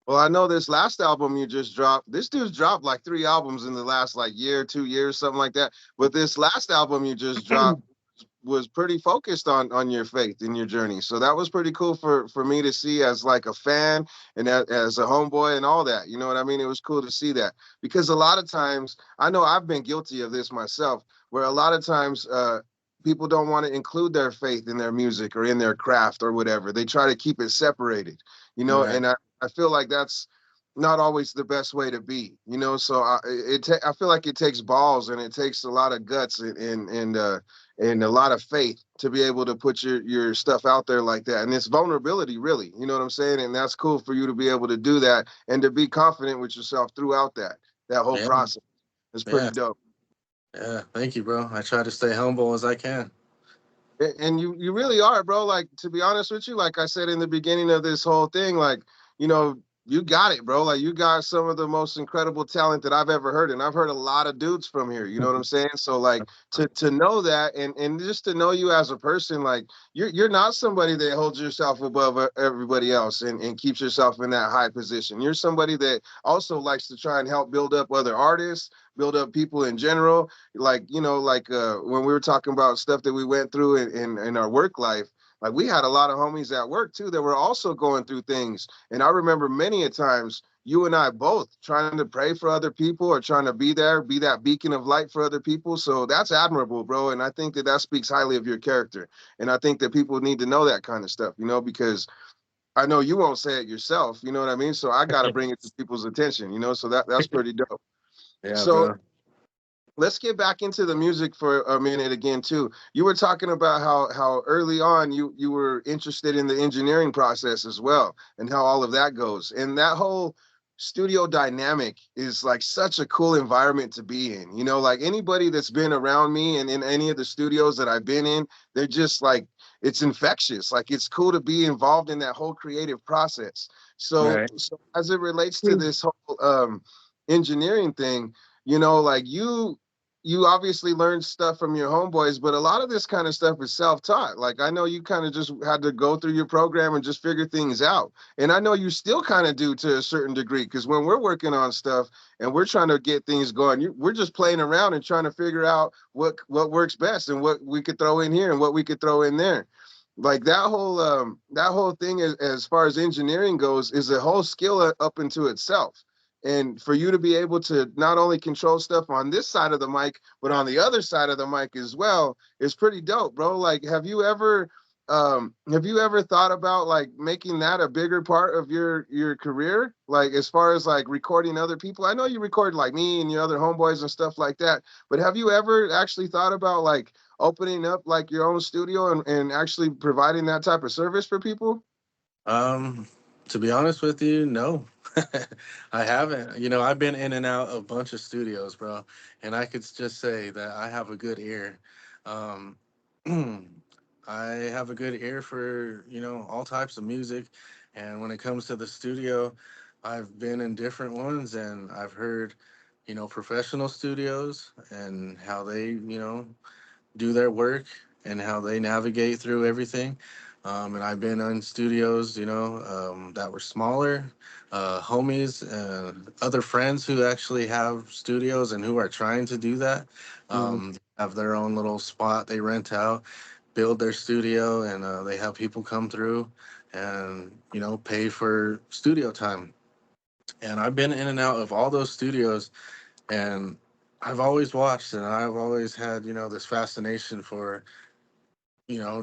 Well, I know this last album you just dropped. This dude's dropped like 3 albums in the last like year, 2 years, something like that. But this last album you just dropped was pretty focused on your faith in your journey. So that was pretty cool for me to see as like a fan and as a homeboy and all that. You know what I mean? It was cool to see that because a lot of times I know I've been guilty of this myself, where a lot of times people don't want to include their faith in their music or in their craft or whatever. They try to keep it separated, Right. and I feel like that's not always the best way to be, So I feel like it takes balls and it takes a lot of guts and a lot of faith to be able to put your stuff out there like that. And it's vulnerability, really. You know what I'm saying? And that's cool for you to be able to do that and to be confident with yourself throughout that whole Yeah. process. It's Yeah. pretty dope. Yeah. Thank you, bro. I try to stay humble as I can. And you really are, bro. Like, to be honest with you, like I said in the beginning of this whole thing, like, you know, you got it, bro. Like, you got some of the most incredible talent that I've ever heard, and I've heard a lot of dudes from here. You know what I'm saying? So, like, to know that, and just to know you as a person, like, you're not somebody that holds yourself above everybody else and keeps yourself in that high position. You're somebody that also likes to try and help build up other artists, build up people in general, like, when we were talking about stuff that we went through in our work life. Like, we had a lot of homies at work too that were also going through things, and I remember many a times you and I both trying to pray for other people or trying to be there, be that beacon of light for other people. So that's admirable, bro, and I think that speaks highly of your character. And I think that people need to know that kind of stuff, because I know you won't say it yourself, you know what I mean? So I got to bring it to people's attention, so that's pretty dope. Yeah, So bro. let's get back into the music for a minute again too. You were talking about how early on you were interested in the engineering process as well, and how all of that goes. And that whole studio dynamic is like such a cool environment to be in. Like, anybody that's been around me and in any of the studios that I've been in, they're just like, it's infectious. Like, it's cool to be involved in that whole creative process. So, Right. so as it relates to this whole engineering thing, like, you obviously learned stuff from your homeboys, but a lot of this kind of stuff is self-taught. Like, I know you kind of just had to go through your program and just figure things out. And I know you still kind of do to a certain degree, because when we're working on stuff and we're trying to get things going, we're just playing around and trying to figure out what works best and what we could throw in here and what we could throw in there. Like, that whole thing, as far as engineering goes, is a whole skill up into itself. And for you to be able to not only control stuff on this side of the mic, but on the other side of the mic as well, is pretty dope, bro. Like, have you ever thought about like making that a bigger part of your career? Like, as far as like recording other people? I know you record like me and your other homeboys and stuff like that, but have you ever actually thought about like opening up like your own studio and actually providing that type of service for people? Um, to be honest with you, no, I haven't. I've been in and out of a bunch of studios, bro, and I could just say that I have a good ear. Um, I have a good ear for all types of music, and when it comes to the studio, I've been in different ones, and I've heard professional studios and how they do their work and how they navigate through everything. And I've been in studios, that were smaller, homies and other friends who actually have studios and who are trying to do that. Mhm. Have their own little spot they rent out, build their studio, and they have people come through and pay for studio time. And I've been in and out of all those studios, and I've always watched and I've always had, this fascination for,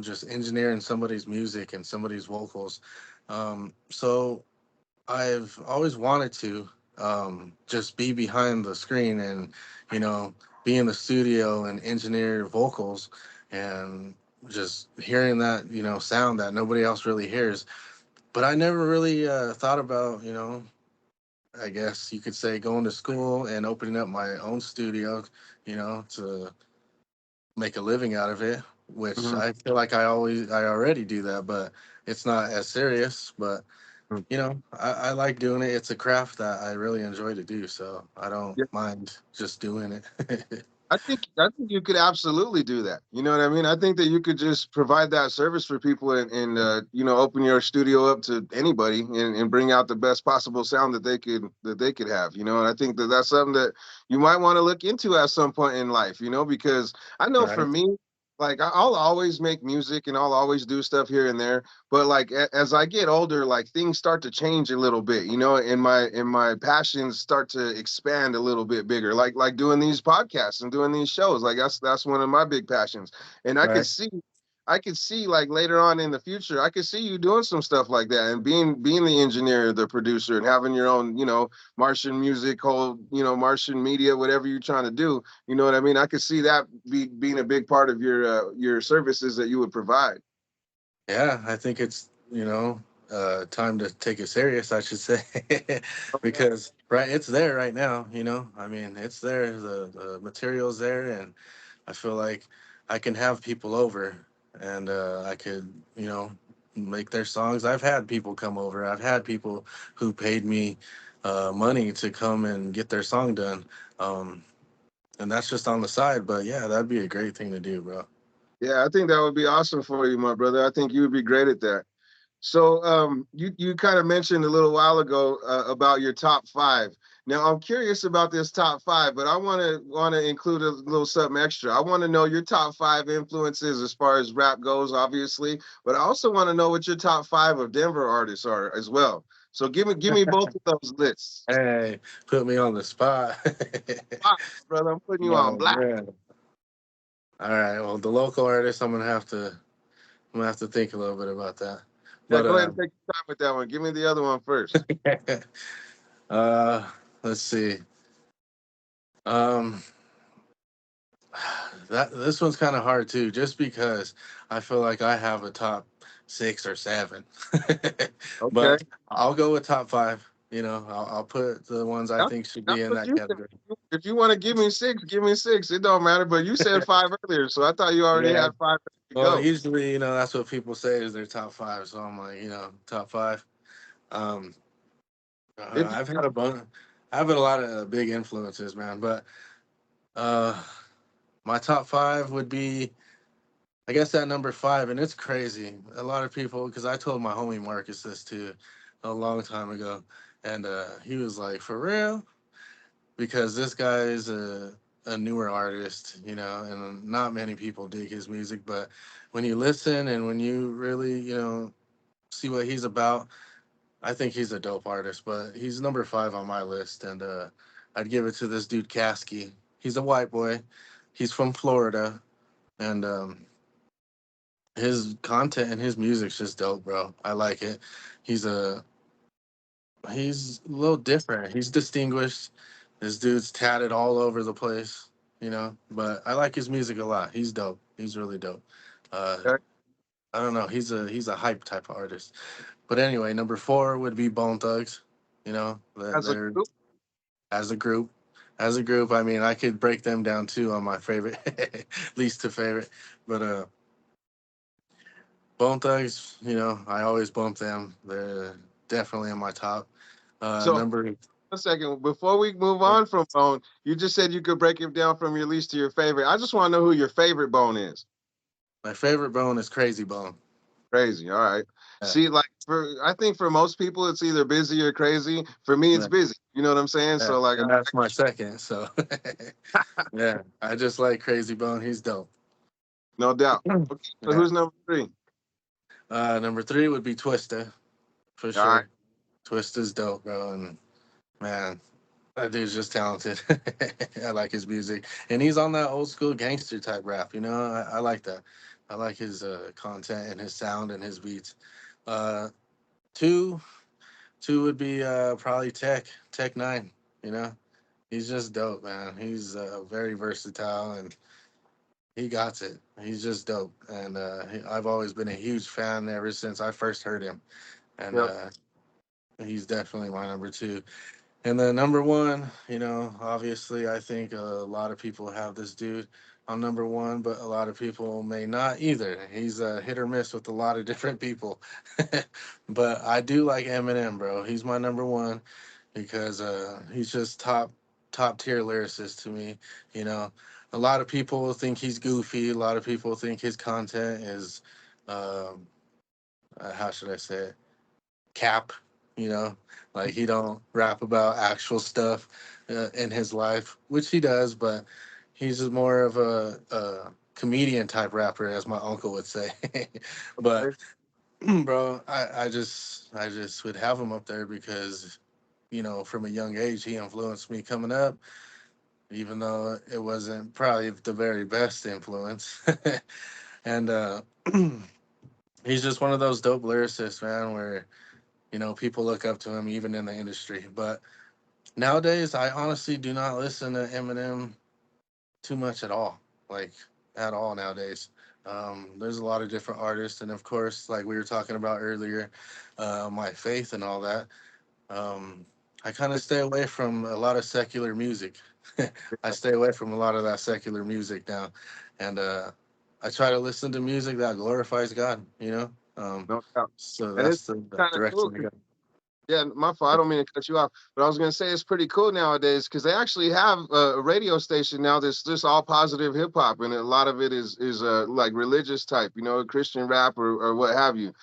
just engineering somebody's music and somebody's vocals. So I've always wanted to just be behind the screen and, you know, be in the studio and engineer vocals and just hearing that, sound that nobody else really hears. But I never really thought about, I guess you could say going to school and opening up my own studio, to make a living out of it, which Mhm. I feel like I already do that, but it's not as serious. But I like doing it. It's a craft that I really enjoy to do, so I don't Yeah. mind just doing it. I think you could absolutely do that. You know what I mean? I think that you could just provide that service for people and open your studio up to anybody and bring out the best possible sound that they could have. And I think that that's something that you might want to look into at some point in life. Because I know for Right. me, like I'll always make music and I'll always do stuff here and there, but like as I get older, like things start to change a little bit, and my passions start to expand a little bit bigger, like doing these podcasts and doing these shows. Like that's one of my big passions. And Right. I could see like later on in the future, I could see you doing some stuff like that and being the engineer, the producer, and having your own, Martian music, Martian media, whatever you're trying to do. You know what I mean? I could see that being a big part of your services that you would provide. Yeah, I think it's, time to take it serious, I should say. Because it's there right now, I mean, it's there, the material's there, and I feel like I can have people over, and I could, make their songs. I've had people come over. I've had people who paid me money to come and get their song done. Um, and that's just on the side, but yeah, that'd be a great thing to do, bro. Yeah, I think that would be awesome for you, my brother. I think you would be great at that. So, you kind of mentioned a little while ago about your top five. Now, I'm curious about this top five, but I want to include a little something extra. I want to know your top five influences as far as rap goes, obviously, but I also want to know what your top five of Denver artists are as well. So, give me both of those lists. Hey, put me on the spot. Wow, brother, I'm putting you on Oh black. man. All right. Well, the local artist, I'm gonna have to think a little bit about that. Yeah, But go ahead and take your time with that one. Give me the other one first. uh, let's see. Um, that this one's kind of hard too, just because I feel like I have a top six or seven. Okay. But I'll go with top five. I'll put the ones I That's, think should that's be in what that you said. category. If you want to give me six, give me six. It don't matter. But you said five earlier, so I thought you already Yeah. had five to Well, go. usually, that's what people say is their top five. So I'm like, top five. Um, If you, I've had a bunch. I've had a lot of big influences, man. But uh, my top five would be, I guess, at number five, and it's crazy. A lot of people, because I told my homie Marcus this too, a long time ago, and he was like, "For real?" Because this guy is a newer artist, and not many people dig his music. But when you listen and when you really, see what he's about, I think he's a dope artist, but he's number five on my list, and I'd give it to this dude Caskey. He's a white boy. He's from Florida, and his content and his music's just dope, bro. I like it. He's a he's a little different. He's distinguished. This dude's tatted all over the place, But I like his music a lot. He's dope. He's really dope. Uh, okay, I don't know. He's a hype type of artist. But anyway, number four would be Bone Thugs. as a They're group, as a group. As a group, I mean, I could break them down too on my favorite, least to favorite. But Bone Thugs, I always bump them. They're definitely in my top. so Number a second before we move on from Bone, you just said you could break it down from your least to your favorite. I just want to know who your favorite Bone is. my favorite Bone is Crazy Bone. Crazy. All right. Yeah, See, like I think for most people it's either busy or crazy. For me, it's yeah, busy. You know what I'm saying? yeah. So like, And that's my second. So yeah, I just like Crazy Bone. He's dope. no doubt. Okay. So Yeah. who's number three? Number three would be Twista for All right. sure. Twista's dope, bro, and man, that dude's just talented. I like his music, and he's on that old school gangster type rap. I like that. I like his content and his sound and his beats. Uh, two, two would be probably Tech Nine. You know, he's just dope, man. He's very versatile and he got it. He's just dope, and I've always been a huge fan ever since I first heard him, and Yep. he's definitely my number two. And then number one, obviously, I think a lot of people have this dude on number one, but a lot of people may not either. He's a hit or miss with a lot of different people. But I do like Eminem, bro. He's my number one because he's just top. top tier lyricist to me. You know, a lot of people think he's goofy. A lot of people think his content is, um, how should I say it? Cap. You know, like he don't rap about actual stuff in his life, which he does, but he's just more of a comedian type rapper, as my uncle would say. But Okay. bro, I just would have him up there because from a young age he influenced me coming up, even though it wasn't probably the very best influence. And he's just one of those dope lyricists, man, where people look up to him even in the industry. But nowadays, I honestly do not listen to Eminem too much at all, like at all nowadays. There's a lot of different artists, and of course, like we were talking about earlier, my faith and all that. Um, I kind of stay away from a lot of secular music. I stay away from a lot of that secular music now, and I try to listen to music that glorifies God. No doubt. So And it's that's the kind of cool. direction I go. Yeah, my fault. I don't mean to cut you off, but I was gonna say it's pretty cool nowadays because they actually have a radio station now that's just all positive hip hop, and a lot of it is like religious type, Christian rap or what have you.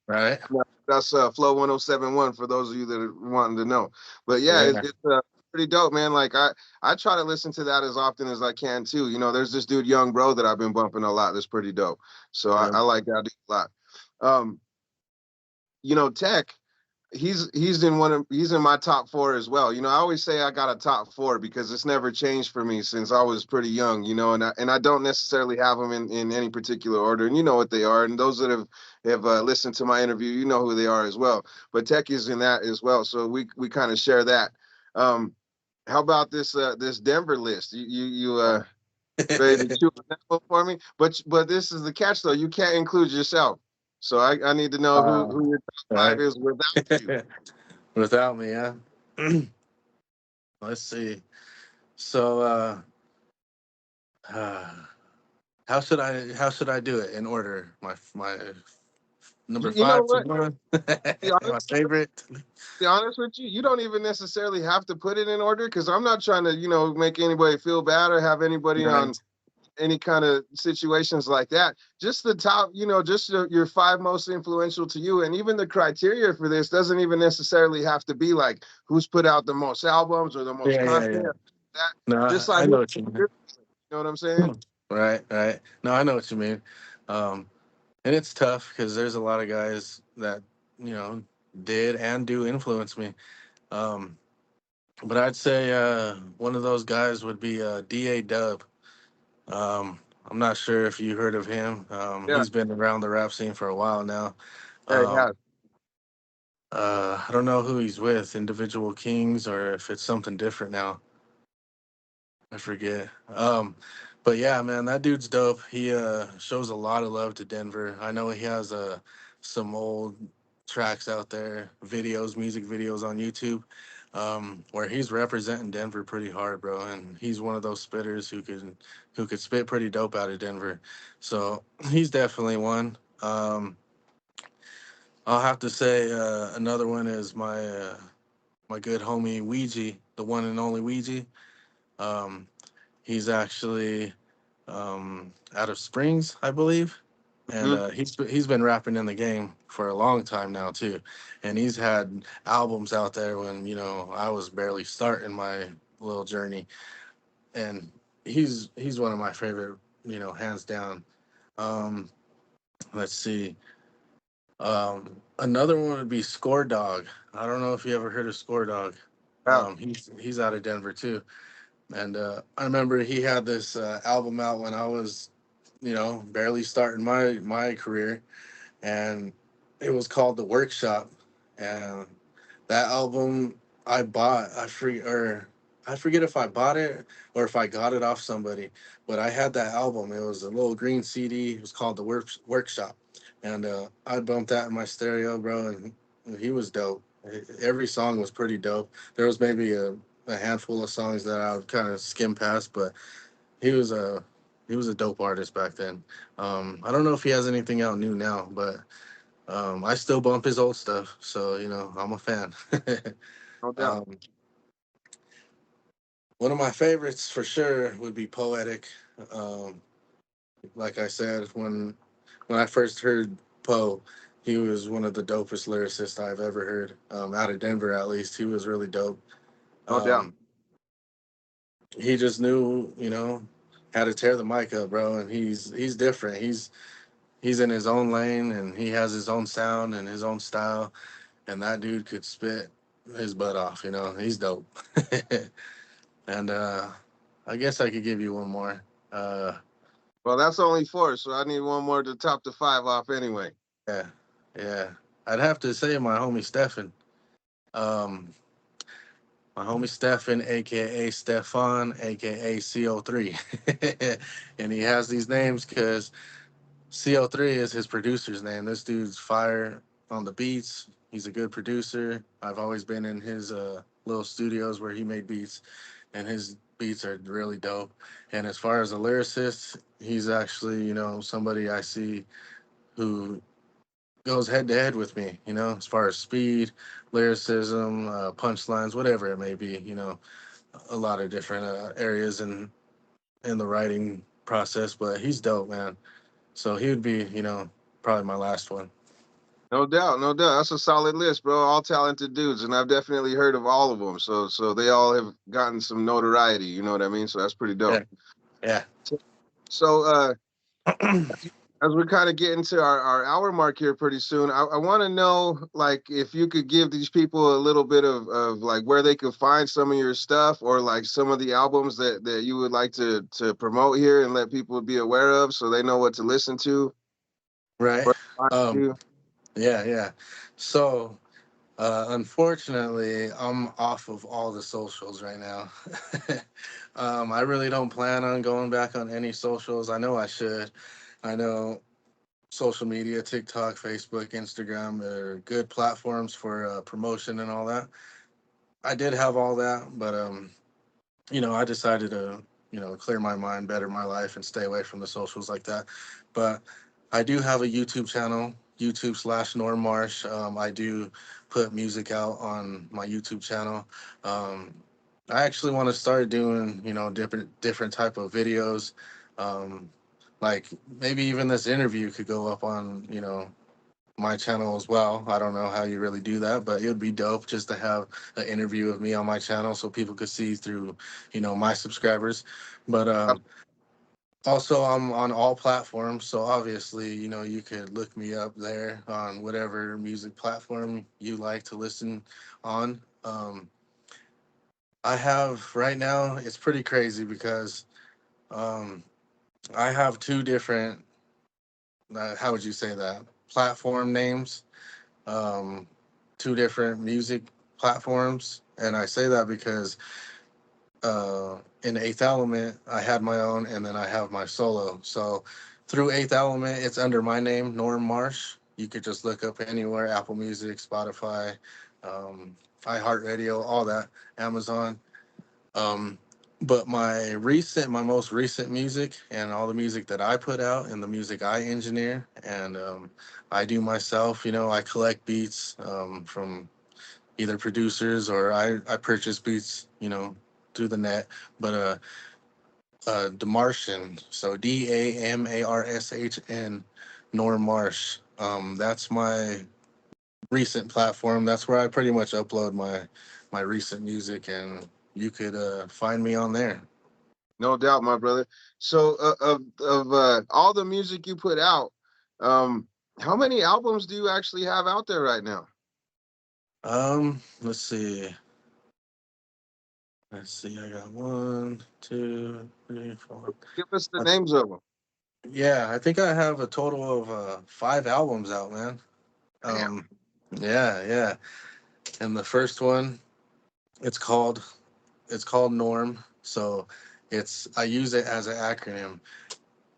Right? Yeah, that's Flow 1071 for those of you that are wanting to know. But yeah, Yeah. it's pretty dope, man. Like I try to listen to that as often as I can too. There's this dude, Young Bro, that I've been bumping a lot. That's pretty dope. So I, Yeah. I like that dude a lot. Um, Tech, he's in my top four as well. I always say I got a top four because it's never changed for me since I was pretty young, and I don't necessarily have them in any particular order, and you know what they are, and those that have listened to my interview, you know who they are as well. But Tech is in that as well, so we kind of share that. Um, how about this Denver list? You ready to chew on that one for me? But this is the catch though, you can't include yourself. So I need to know uh, who your top five right. is without you. Without me, yeah. Let's see. So, uh, how should I do it in order? My number You know five to what? one. Be My honest, favorite. be honest with you, you don't even necessarily have to put it in order because I'm not trying to, make anybody feel bad or have anybody on Right. any kind of situations like that. Just the top, just your five most influential to you. And even the criteria for this doesn't even necessarily have to be like who's put out the most albums or the most Yeah, yeah, content. yeah. That No, just I like know what you mean. you know what I'm saying? Right, right. No, I know what you mean. Um, and it's tough because there's a lot of guys that you know did and do influence me. Um, but I'd say one of those guys would be Da Dub. Um, I'm not sure if you heard of him. Yeah, He's been around the rap scene for a while now. yeah, yeah. Um, I don't know who he's with, Individual Kings, or if it's something different now. I forget. But yeah, man, that dude's dope. He shows a lot of love to Denver. I know he has some old tracks out there, videos, music videos on YouTube, where he's representing Denver pretty hard, bro. And he's one of those spitters who could spit pretty dope out of Denver. So he's definitely one. I'll have to say another one is my good homie Ouija, the one and only Ouija. Um, He's actually out of Springs, I believe, and Mhm. he's been rapping in the game for a long time now too, and he's had albums out there when I was barely starting my little journey, and he's one of my favorite, hands down. Um, let's see. Another one would be Score Dog. I don't know if you ever heard of Score Dog. Yeah. He's out of Denver too. And I remember he had this album out when I was, barely starting my career, and it was called The Workshop. And that album I bought, I forget if I bought it or if I got it off somebody, but I had that album. It was a little green CD. It was called The Workshop, and I bumped that in my stereo, bro. And he was dope. Every song was pretty dope. There was maybe a handful of songs that I would kind of skim past, but he was a he was a dope artist back then. I don't know if he has anything out new now, but I still bump his old stuff, so I'm a fan. No doubt. um, One of my favorites for sure would be Poetic. Um, like I said, when I first heard Poe, he was one of the dopest lyricists I've ever heard. Out of Denver, at least, he was really dope. No doubt. Um, he just knew, how to tear the mic up, bro. And he's different. He's in his own lane, and he has his own sound and his own style. And that dude could spit his butt off. He's dope. And I guess I could give you one more. Uh, Well, that's only four, so I need one more to top the five off anyway. yeah, yeah. I'd have to say my homie Stefan. Um, my homie Stefan, aka Stefan, aka CO3, and he has these names because CO3 is his producer's name. This dude's fire on the beats. He's a good producer. I've always been in his little studios where he made beats, and his beats are really dope. And as far as a lyricist, he's actually, somebody I see who goes head to head with me, as far as speed, lyricism, punchlines, whatever it may be, a lot of different areas in the writing process. But he's dope, man. So he would be, probably my last one. No doubt, no doubt. That's a solid list, bro. All talented dudes, and I've definitely heard of all of them. So they all have gotten some notoriety. You know what I mean? So that's pretty dope. Yeah, yeah. So as we're kind of getting to our hour mark here pretty soon, I want to know, like, if you could give these people a little bit of like where they could find some of your stuff, or like some of the albums that you would like to promote here and let people be aware of, so they know what to listen to Right. or find Um, you. yeah, yeah. So unfortunately, I'm off of all the socials right now. I really don't plan on going back on any socials. I know I should. I know social media, TikTok, Facebook, Instagram are good platforms for promotion and all that. I did have all that, but I decided to, clear my mind, better my life, and stay away from the socials like that. But I do have a YouTube channel, YouTube/Norm Marsh. I do put music out on my YouTube channel. Um, I actually want to start doing, different type of videos. Um, like maybe even this interview could go up on, my channel as well. I don't know how you really do that, but it would be dope just to have an interview of me on my channel so people could see through, my subscribers. But also I'm on all platforms, so obviously, you could look me up there on whatever music platform you like to listen on. I have right now, it's pretty crazy because um, I have two different, how would you say that, platform names, um, two different music platforms. And I say that because in Eighth Element, I had my own, and then I have my solo. So through Eighth Element, it's under my name, Norm Marsh. You could just look up anywhere: Apple Music, Spotify, um, iHeartRadio, all that, Amazon. Um, but my most recent music, and all the music that I put out, and the music I engineer and I do myself. I collect beats from either producers, or I purchase beats, through the net. But Demartian, so DAMARSHN, Norm Marsh. That's my recent platform. That's where I pretty much upload my recent music, and you could find me on there. No doubt, my brother. So of all the music you put out, um, how many albums do you actually have out there right now? Let's see. I got one, two, three, four. Give us the I, names of them. yeah, I think I have a total of five albums out, man. Damn. Um, yeah, yeah. And the first one, it's called it's called Norm. So I use it as an acronym,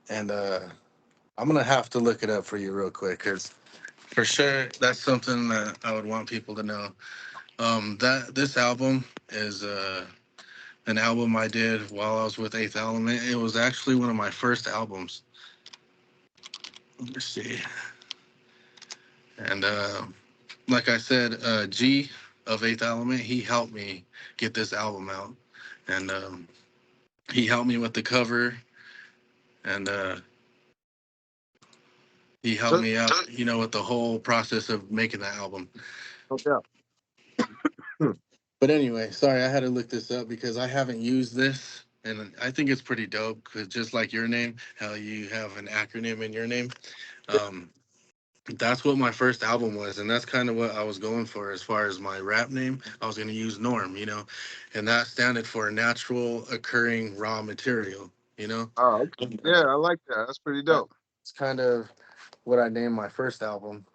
and I'm gonna have to look it up for you real quick, because for sure that's something that I would want people to know. That this album is an album I did while I was with Eighth Element. It was actually one of my first albums. Let's see. And like I said, G of Eighth Element, he helped me get this album out. and he helped me with the cover, and he helped So, me out, with the whole process of making that album. no doubt. But anyway, sorry, I had to look this up because I haven't used this, and I think it's pretty dope. Because just like your name, how you have an acronym in your name, um, that's what my first album was, and that's kind of what I was going for as far as my rap name. I was going to use Norm, and that standed for natural occurring raw material. You know, Oh, okay. Yeah, I like that. That's pretty dope. that's kind of what I named my first album,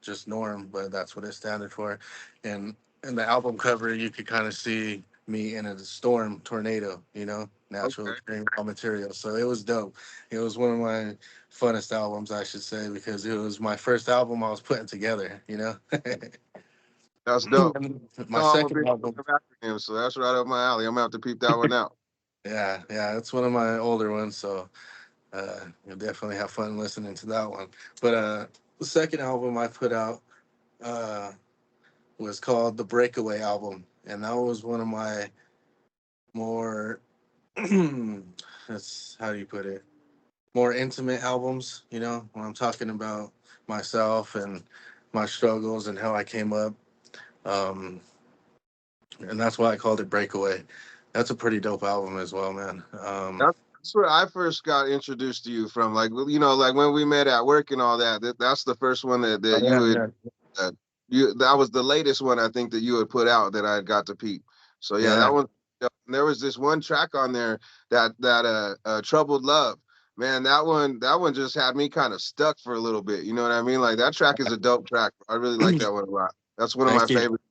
just Norm, but that's what it standard for. And in the album cover, you could kind of see me in a storm tornado, natural Okay. occurring raw material. So it was dope. It was one of my funnest albums, I should say, because it was my first album I was putting together, That's dope. My No, I'm a second big album, fan of acronyms, so that's right up my alley. I'm gonna have to peep that one out. yeah, it's one of my older ones. So you'll definitely have fun listening to that one. But the second album I put out uh, was called the Breakaway album, and that was one of my more that's how do you put it, more intimate albums. When I'm talking about myself and my struggles and how I came up, um, and that's why I called it Breakaway. That's a pretty dope album as well, man. That's where I first got introduced to you from. Like, like when we met at work and all that. That's the first one that Oh, you yeah, would yeah, that was the latest one I think that you had put out that I got to peep. So yeah, yeah. that one. There was this one track on there that Troubled Love. Man, that one just had me kind of stuck for a little bit. You know what I mean? Like that track is a dope track. I really like that one a lot. That's one of my Thank you. favorites.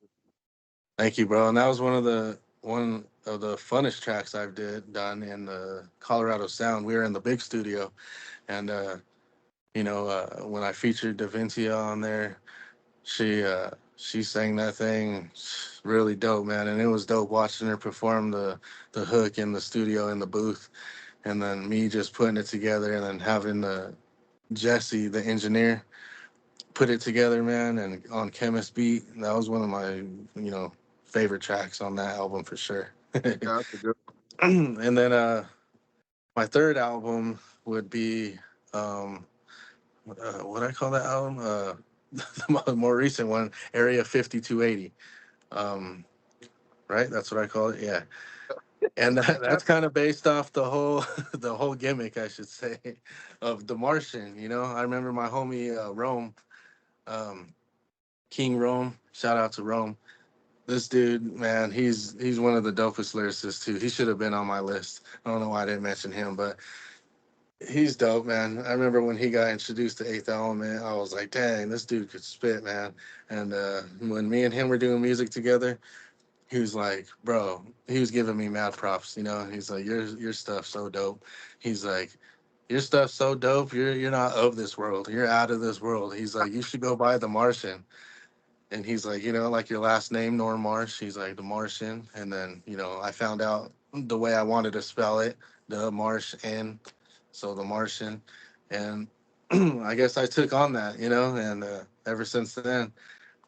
Thank you, bro. And that was one of the funnest tracks I've done in the Colorado Sound. We were in the big studio, and when I featured Davincia on there, she sang that thing really dope, man. And it was dope watching her perform the hook in the studio in the booth, and then me just putting it together, and then having the Jesse, the engineer, put it together, man, and on Chemist Beat. That was one of my, favorite tracks on that album for sure. Yeah, that's a good. And then my third album would be what I call that album? The more recent one, Area 5280. Um, right? That's what I call it. Yeah. And that's kind of based off the whole the whole gimmick, I should say, of The Martian. I remember my homie Rome, um, King Rome. Shout out to Rome. This dude, man, he's one of the dopest lyricists too. He should have been on my list. I don't know why I didn't mention him, but he's dope, man. I remember when he got introduced to Eighth Element, I was like, dang, this dude could spit, man. And when me and him were doing music together, he was like, bro, he was giving me mad props, He's like, your stuff's so dope. He's like, your stuff's so dope. You're not of this world. You're out of this world. He's like, you should go buy The Martian. And he's like, like your last name, Norm Marsh. He's like, the Martian. And then, I found out the way I wanted to spell it, the Marsh and so the Martian. And I guess I took on that, and ever since then,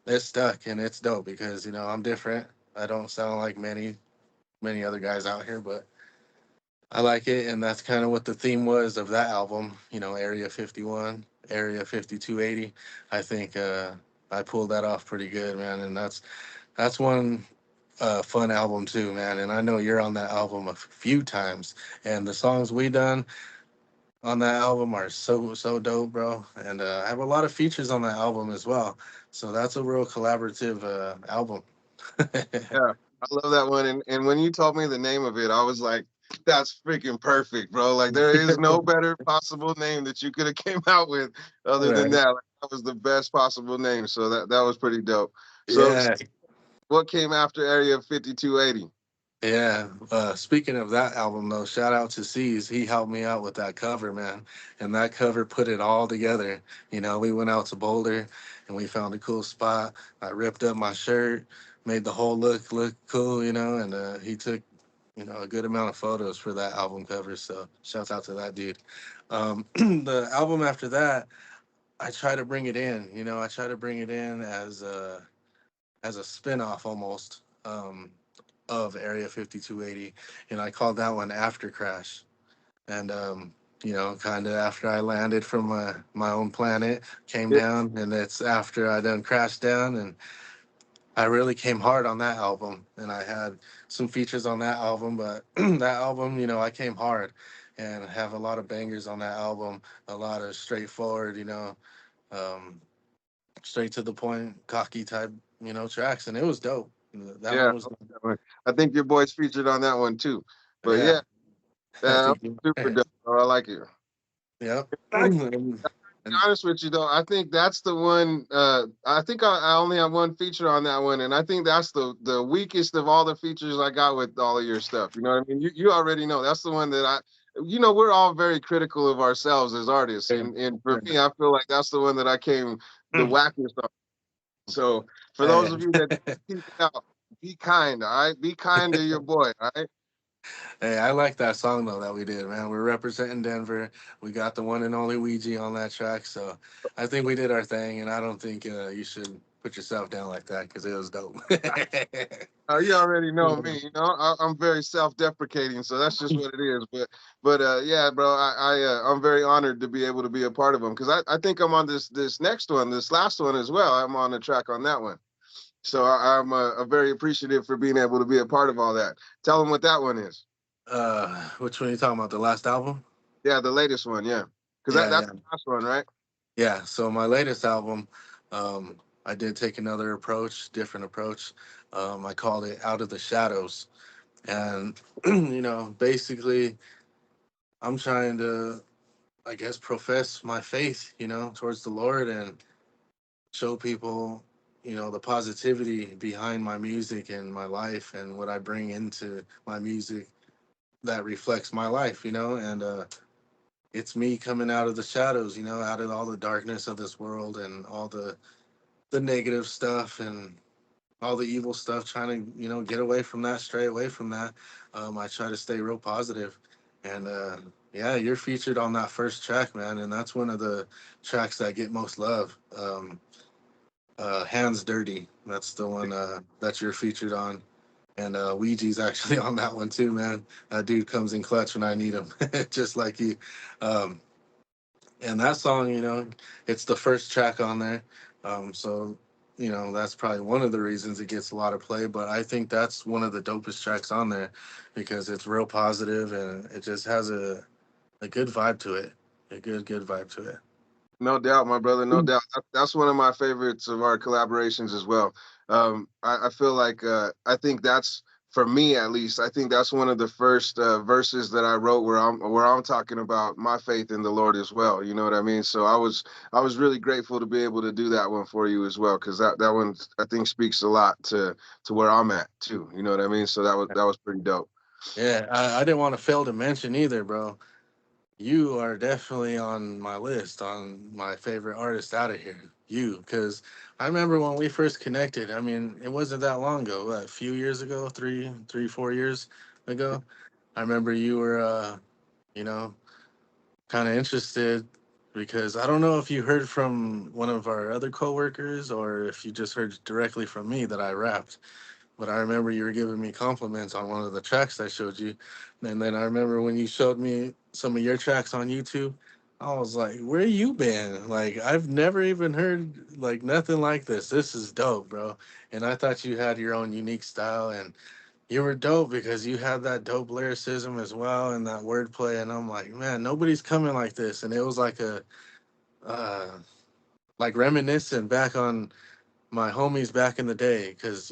it's stuck and it's dope because, I'm different. I don't sound like many other guys out here, but I like it. And that's kind of what the theme was of that album, Area 51, Area 5280. I think I pulled that off pretty good, man. And that's one fun album too, man. And I know you're on that album a few times, and the songs we done on that album are so dope, bro. And I have a lot of features on that album as well, so that's a real collaborative album. Yeah, I love that one. And when you told me the name of it, I was like, that's freaking perfect, bro. Like there is no better possible name that you could have came out with other than Right. that. Like, that was the best possible name. So that was pretty dope. So Yeah. what came after Area 5280? Yeah. Speaking of that album, though, shout out to C's. He helped me out with that cover, man. And that cover put it all together. We went out to Boulder and we found a cool spot. I ripped up my shirt, made the whole look cool, and he took, a good amount of photos for that album cover. So shouts out to that dude. The album after that, I try to bring it in, I try to bring it in as a spin-off almost. of Area 5280, and I called that one After Crash. And kind of after I landed from my own planet, came Yeah, down, and it's after I done crashed down, and I really came hard on that album, and I had some features on that album, but that album, I came hard, and have a lot of bangers on that album, a lot of straightforward, um, straight to the point, cocky type, tracks, and it was dope. That yeah. one was, I think your boys featured on that one too. But yeah, yeah, I that think, was super dope. Bro. I like it. yep. Be And honest with you though, I think that's the one. I think I only have one feature on that one, and I think that's the weakest of all the features I got with all of your stuff. You know what I mean? You already know that's the one that we're all very critical of ourselves as artists, and for me, I feel like that's the one that I came the wackest on. So for those Hey. of you that keep it out, be kind, all right? Be kind to your boy, all right? Hey, I like that song though that we did, man. We're representing Denver. We got the one and only Ouija on that track, so I think we did our thing, and I don't think you should put yourself down like that because it was dope. You already know me. You know, I'm very self-deprecating, so that's just what it is. But yeah, bro, I'm very honored to be able to be a part of them because I think I'm on this next one, this last one as well. I'm on the track on that one, so I'm very appreciative for being able to be a part of all that. Tell them what that one is. Which one are you talking about? The last album? Yeah, the latest one. Yeah, because Yeah, that's yeah, the last one, right? yeah. So my latest album, I did take another approach, different approach. I called it Out of the Shadows, and basically, I'm trying to, I guess, profess my faith, towards the Lord and show people, the positivity behind my music and my life and what I bring into my music that reflects my life, and it's me coming out of the shadows, out of all the darkness of this world and all the negative stuff and all the evil stuff, trying to, get away from that, stray away from that. I try to stay real positive. And yeah, you're featured on that first track, man. And that's one of the tracks that get most love. Hands Dirty. That's the one that you're featured on. And Ouija's actually on that one too, man. That dude comes in clutch when I need him, just like you. Um, and that song, it's the first track on there. So, that's probably one of the reasons it gets a lot of play. But I think that's one of the dopest tracks on there because it's real positive and it just has a good vibe to it. A good vibe to it. No doubt, my brother. No doubt. That's one of my favorites of our collaborations as well. I feel like I think that's for me at least. I think that's one of the first verses that I wrote where I'm talking about my faith in the Lord as well. You know what I mean? So I was really grateful to be able to do that one for you as well because that one I think speaks a lot to where I'm at too. You know what I mean? So that was pretty dope. Yeah, I didn't want to fail to mention either, bro. You are definitely on my list on my favorite artist out of here. You, because I remember when we first connected. I mean, it wasn't that long ago. What, a few years ago, 4 years ago. I remember you were, you know, kind of interested because I don't know if you heard from one of our other coworkers or if you just heard directly from me that I rapped. But I remember you were giving me compliments on one of the tracks I showed you. And then I remember when you showed me some of your tracks on YouTube, I was like, where you been? Like, I've never even heard like nothing like this. This is dope, bro. And I thought you had your own unique style and you were dope because you had that dope lyricism as well and that wordplay. And I'm like, man, nobody's coming like this. And it was uh, like reminiscent back on my homies back in the day because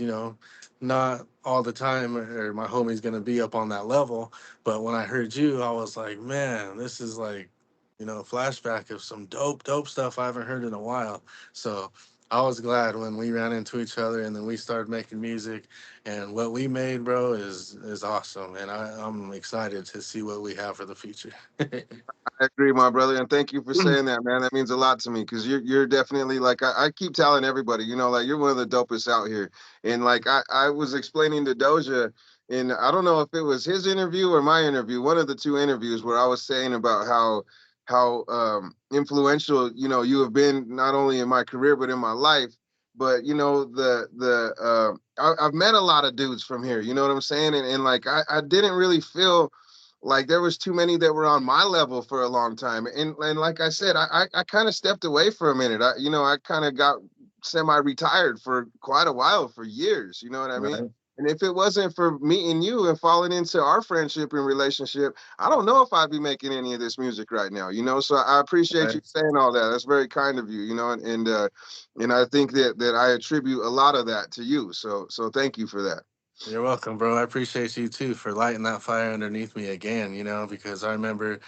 not all the time or my homies gonna be up on that level, but when I heard you I was like, man, this is like flashback of some dope stuff I haven't heard in a while. So I was glad when we ran into each other and then we started making music, and what we made, bro, is awesome, and I'm excited to see what we have for the future. I agree, my brother, and thank you for saying that, man. That means a lot to me because you're definitely like I keep telling everybody, like you're one of the dopest out here. And like I was explaining to Doja, and I don't know if it was his interview or my interview, one of the two interviews where I was saying about how influential you have been not only in my career but in my life. But I've met a lot of dudes from here, you know what I'm saying? And like I didn't really feel like there was too many that were on my level for a long time. And like I said, I kind of stepped away for a minute. I kind of got semi-retired for quite a while, for years, you know what I mean? Right. And if it wasn't for meeting you and falling into our friendship and relationship, I don't know if I'd be making any of this music right now, you know? So I appreciate you Right. saying all that. That's very kind of you, you know, and I think that I attribute a lot of that to you. So thank you for that. You're welcome, bro. I appreciate you too for lighting that fire underneath me again, because I remember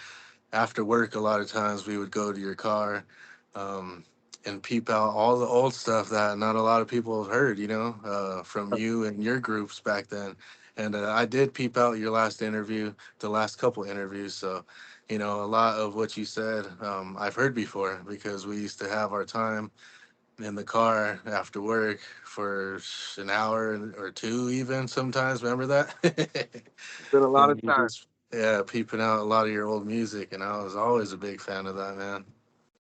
after work, a lot of times we would go to your car um, and peep out all the old stuff that not a lot of people have heard, from you and your groups back then. And I did peep out your last interview, the last couple interviews. So, a lot of what you said, I've heard before because we used to have our time in the car after work for an hour or two, even sometimes. Remember that? It's been a lot of And you time. just, yeah, peeping out a lot of your old music, and I was always a big fan of that, man.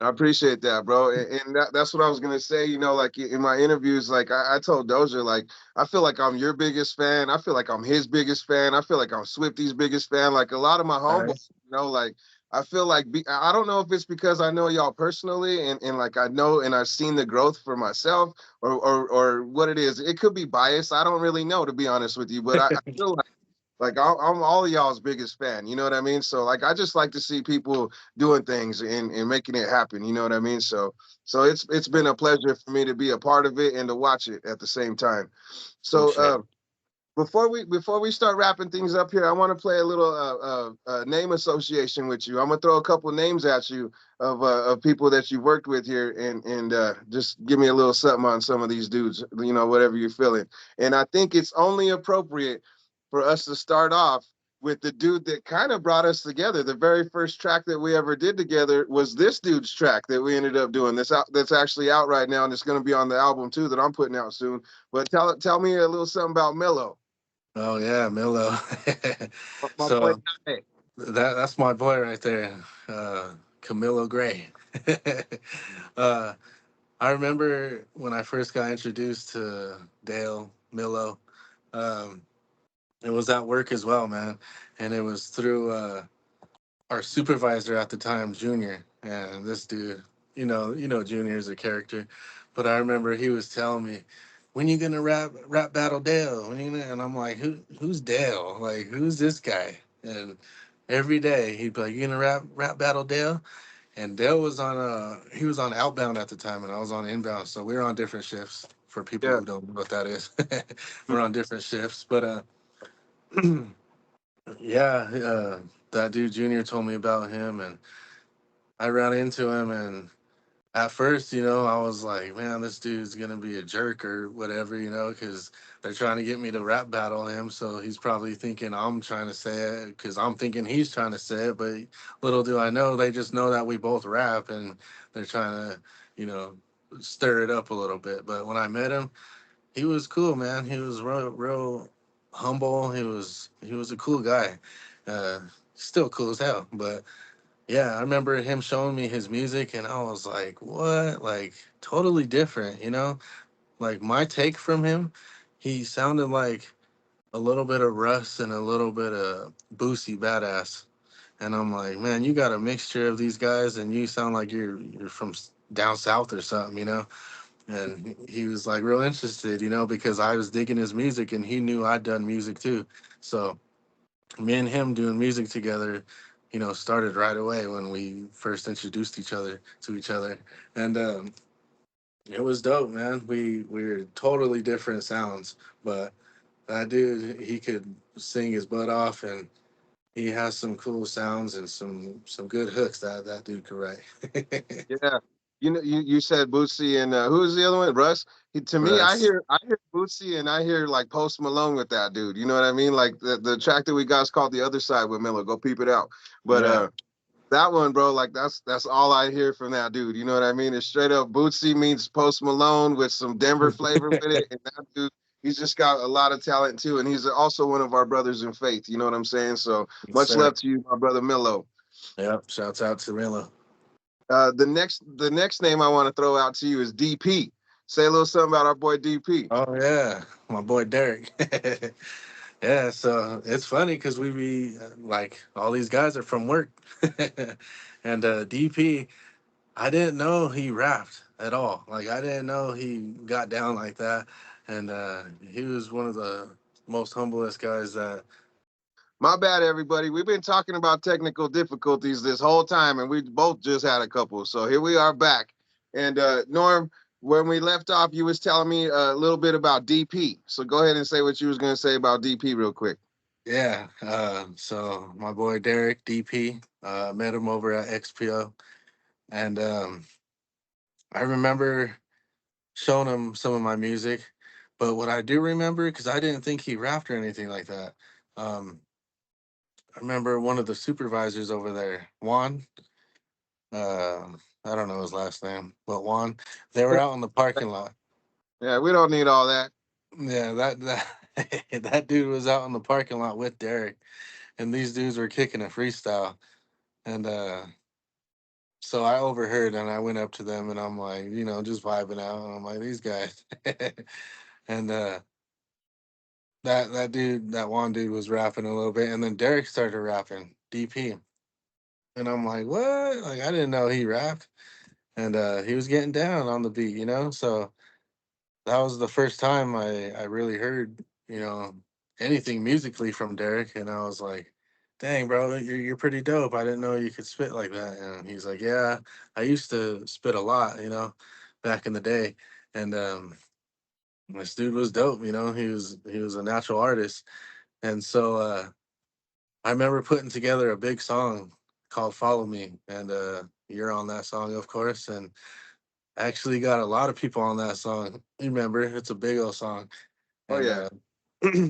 I appreciate that, bro. And that's what I was gonna say. You know, like in my interviews, like I told Doja, like I feel like I'm your biggest fan. I feel like I'm his biggest fan. I feel like I'm Swifty's biggest fan. Like a lot of my All right. homeboys, like I feel like I don't know if it's because I know y'all personally and like I know and I've seen the growth for myself or what it is. It could be bias. I don't really know, to be honest with you, but I feel like I'm all of y'all's biggest fan, you know what I mean? So like I just like to see people doing things and making it happen, you know what I mean? So it's been a pleasure for me to be a part of it and to watch it at the same time. So Appreciate it. before we start wrapping things up here, I want to play a little name association with you. I'm gonna throw a couple names at you of people that you've worked with here, and just give me a little something on some of these dudes, you know, whatever you're feeling. And I think it's only appropriate for us to start off with the dude that kind of brought us together. The very first track that we ever did together was this dude's track that we ended up doing. That's actually out right now, and it's going to be on the album too that I'm putting out soon. But tell me a little something about Mello. Oh yeah, Milo. My boy. So that's my boy right there, Camilo Gray. uh, I remember when I first got introduced to Dale Milo. Um, it was at work as well, man, and it was through our supervisor at the time, Junior, and this dude, Junior is a character, but I remember he was telling me, "When you gonna rap battle Dale?" And I'm like, who's Dale? Like, who's this guy? And every day he'd be like, "You gonna rap battle Dale?" And Dale was he was on outbound at the time, and I was on inbound, so we were on different shifts. For people Yeah. who don't know what that is, we're on different shifts, but yeah, that dude Junior told me about him, and I ran into him, and at first, I was like, man, this dude's gonna be a jerk or whatever, because they're trying to get me to rap battle him. So he's probably thinking I'm trying to say it because I'm thinking he's trying to say it. But little do I know, they just know that we both rap, and they're trying to, you know, stir it up a little bit. But when I met him, he was cool, man. He was real humble. He was a cool guy. Uh, Still cool as hell, but yeah, I remember him showing me his music, and I was like, what? Like, totally different, Like, my take from him, he sounded like a little bit of Russ and a little bit of Boosie Badass. And I'm like, man, you got a mixture of these guys, and you sound like you're from down south or something, And he was like real interested, because I was digging his music, and he knew I'd done music too. So me and him doing music together, started right away when we first introduced each other to each other, and it was dope, man. We were totally different sounds, but that dude, he could sing his butt off, and he has some cool sounds and some good hooks that dude could write. Yeah. You know, you said Bootsy and who was the other one? Russ. To me, I Russ. hear Bootsy and I hear like Post Malone with that dude. You know what I mean? Like the track that we got is called The Other Side with Miller. Go peep it out. But Yeah. that one, bro, like that's all I hear from that dude. You know what I mean? It's straight up Bootsy meets Post Malone with some Denver flavor with it. And that dude, he's just got a lot of talent too. And he's also one of our brothers in faith. You know what I'm saying? So Yes, much sir. love to you, my brother Milo. Yep. Shouts out to Milo. The next name I want to throw out to you is DP. Say a little something about our boy DP. Oh yeah, my boy Derek. Yeah, so it's funny because we be like all these guys are from work, and DP. I didn't know he rapped at all. Like I didn't know he got down like that, and he was one of the most humblest guys that. My bad, everybody. We've been talking about technical difficulties this whole time, and we both just had a couple. So here we are back. And Norm, when we left off, you was telling me a little bit about DP. So go ahead and say what you was going to say about DP real quick. Yeah, so my boy Derek DP, met him over at XPO, and I remember showing him some of my music. But what I do remember, because I didn't think he rapped or anything like that, um, I remember one of the supervisors over there, Juan. Uh, I don't know his last name, but Juan. They were out in the parking lot. Yeah, we don't need all that. Yeah, that that dude was out in the parking lot with Derek, and these dudes were kicking a freestyle, and so I overheard, and I went up to them, and I'm like, just vibing out, and I'm like, these guys, and that dude, that one dude was rapping a little bit, and then Derek started rapping DP, and I'm like, what? Like I didn't know he rapped, and he was getting down on the beat, So that was the first time I really heard anything musically from Derek, and I was like, dang, bro, you're pretty dope. I didn't know you could spit like that. And he's like, yeah, I used to spit a lot, back in the day, and this dude was dope. He was a natural artist, and so I remember putting together a big song called "Follow Me," and you're on that song, of course, and I actually got a lot of people on that song. Remember, it's a big old song, Oh, and yeah.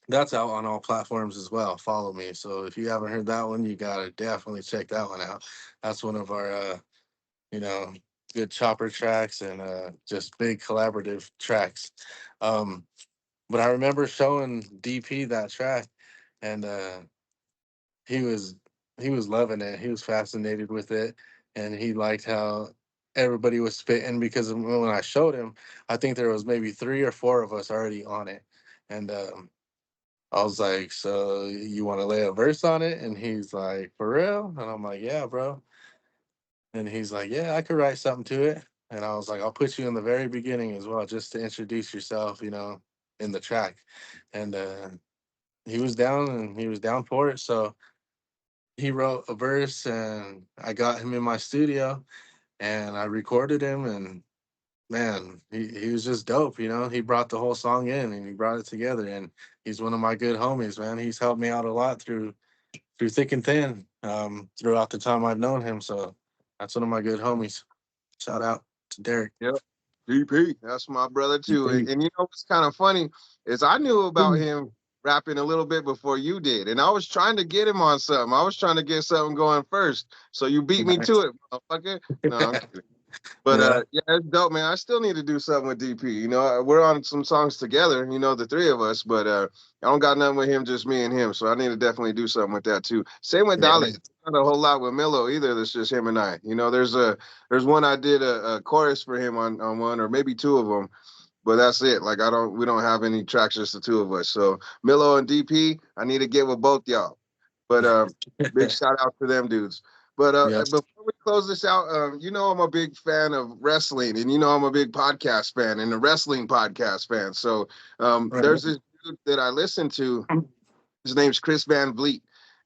that's out on all platforms as well. Follow Me. So if you haven't heard that one, you gotta definitely check that one out. That's one of our you know, good chopper tracks and just big collaborative tracks. Um, but I remember showing DP that track, and he was he was loving it. He was fascinated with it, and he liked how everybody was spitting because when I showed him, I think there was maybe three or four of us already on it, and I was like, "So you want to lay a verse on it?" And he's like, "For real?" And I'm like, "Yeah, bro." And he's like, "Yeah, I could write something to it." And I was like, "I'll put you in the very beginning as well, just to introduce yourself, in the track." And he was down, and he was down for it. So he wrote a verse, and I got him in my studio, and I recorded him, and man, he was just dope. He brought the whole song in, and he brought it together, and he's one of my good homies, man. He's helped me out a lot through thick and thin, throughout the time I've known him. So that's one of my good homies. Shout out to Derek. Yep. DP, that's my brother too. And you know what's kind of funny is I knew about him rapping a little bit before you did, and I was trying to get him on something. I was trying to get something going first. So you beat me to Nice. it, motherfucker. No, I'm kidding. But Yeah. yeah, it's dope, man. I still need to do something with DP. We're on some songs together, the three of us, but I don't got nothing with him, just me and him. So I need to definitely do something with that too. Same with Yeah. Dolly. Not a whole lot with Milo either. That's just him and I. There's one I did a chorus for him on one or maybe two of them, but that's it. Like we don't have any tracks, just the two of us. So Milo and DP, I need to get with both y'all. But big shout out to them dudes. But Yep. before we close this out, I'm a big fan of wrestling, and I'm a big podcast fan and a wrestling podcast fan. So Right. there's this dude that I listen to. His name's Chris Van Vliet.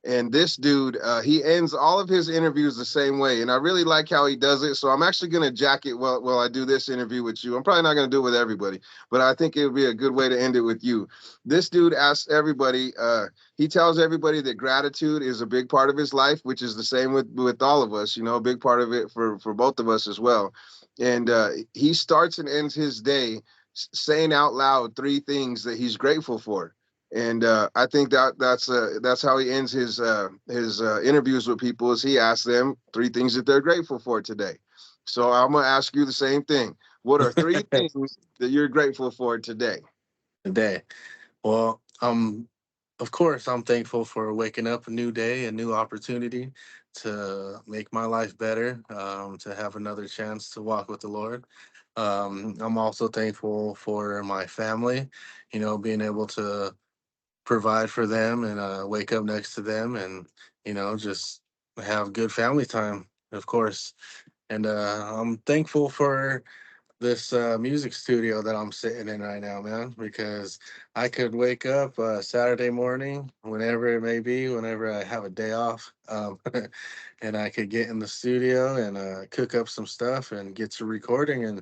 And this dude, he ends all of his interviews the same way. And I really like how he does it. So I'm actually going to jack it while I do this interview with you. I'm probably not going to do it with everybody, but I think it would be a good way to end it with you. This dude asks everybody, he tells everybody that gratitude is a big part of his life, which is the same with all of us, a big part of it for both of us as well. And he starts and ends his day saying out loud three things that he's grateful for. And I think that's how he ends his interviews with people, is he asks them three things that they're grateful for today. So I'm gonna ask you the same thing. What are three things that you're grateful for today? Today. Well, of course, I'm thankful for waking up a new day, a new opportunity to make my life better, to have another chance to walk with the Lord. I'm also thankful for my family, being able to provide for them and wake up next to them and, just have good family time, of course. And I'm thankful for this music studio that I'm sitting in right now, man, because I could wake up Saturday morning, whenever it may be, whenever I have a day off, and I could get in the studio and cook up some stuff and get to recording and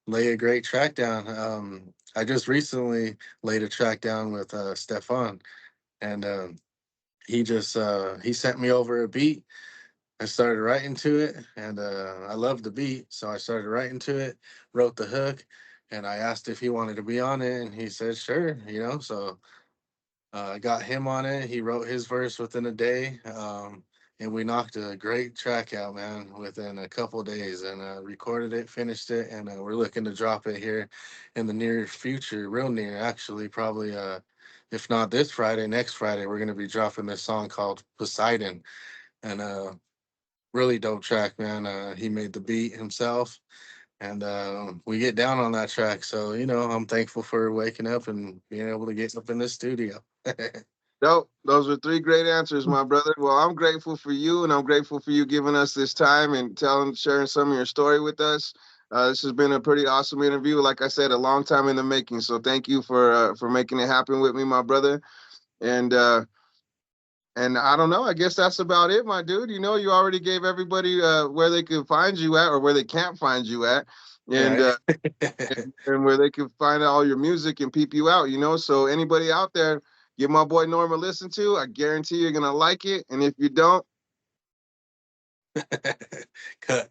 lay a great track down. I just recently laid a track down with Stefan, and he sent me over a beat. I started writing to it, and I loved the beat, so I started writing to it, wrote the hook, and I asked if he wanted to be on it, and he said sure. So I got him on it. He wrote his verse within a day, and we knocked a great track out, man, within a couple days, and recorded it, finished it, and we're looking to drop it here in the near future, real near, actually, probably. If not this Friday, next Friday, we're gonna be dropping this song called Poseidon, and really dope track, man. He made the beat himself, and we get down on that track. So I'm thankful for waking up and being able to get up in the studio. Nope, those were three great answers, my brother. Well, I'm grateful for you, and I'm grateful for you giving us this time and sharing some of your story with us. This has been a pretty awesome interview. Like I said, a long time in the making. So thank you for making it happen with me, my brother. And I don't know. I guess that's about it, my dude. You already gave everybody where they can find you at, or where they can't find you at, and Right. and where they can find all your music and peep you out. So anybody out there, give my boy Norm a listen to. I guarantee you're gonna like it. And if you don't, Cut.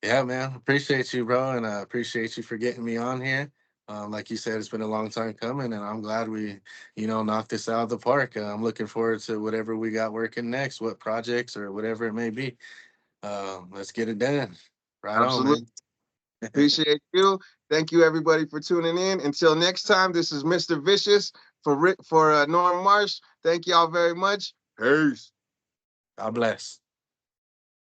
Yeah, man. Appreciate you, bro, and I appreciate you for getting me on here. Like you said, it's been a long time coming, and I'm glad we, knocked this out of the park. I'm looking forward to whatever we got working next, what projects or whatever it may be. Let's get it done. Right on, absolutely man. appreciate you. Thank you, everybody, for tuning in. Until next time, this is Mr. Vicious for Norm Marsh. Thank y'all very much. Peace. God bless.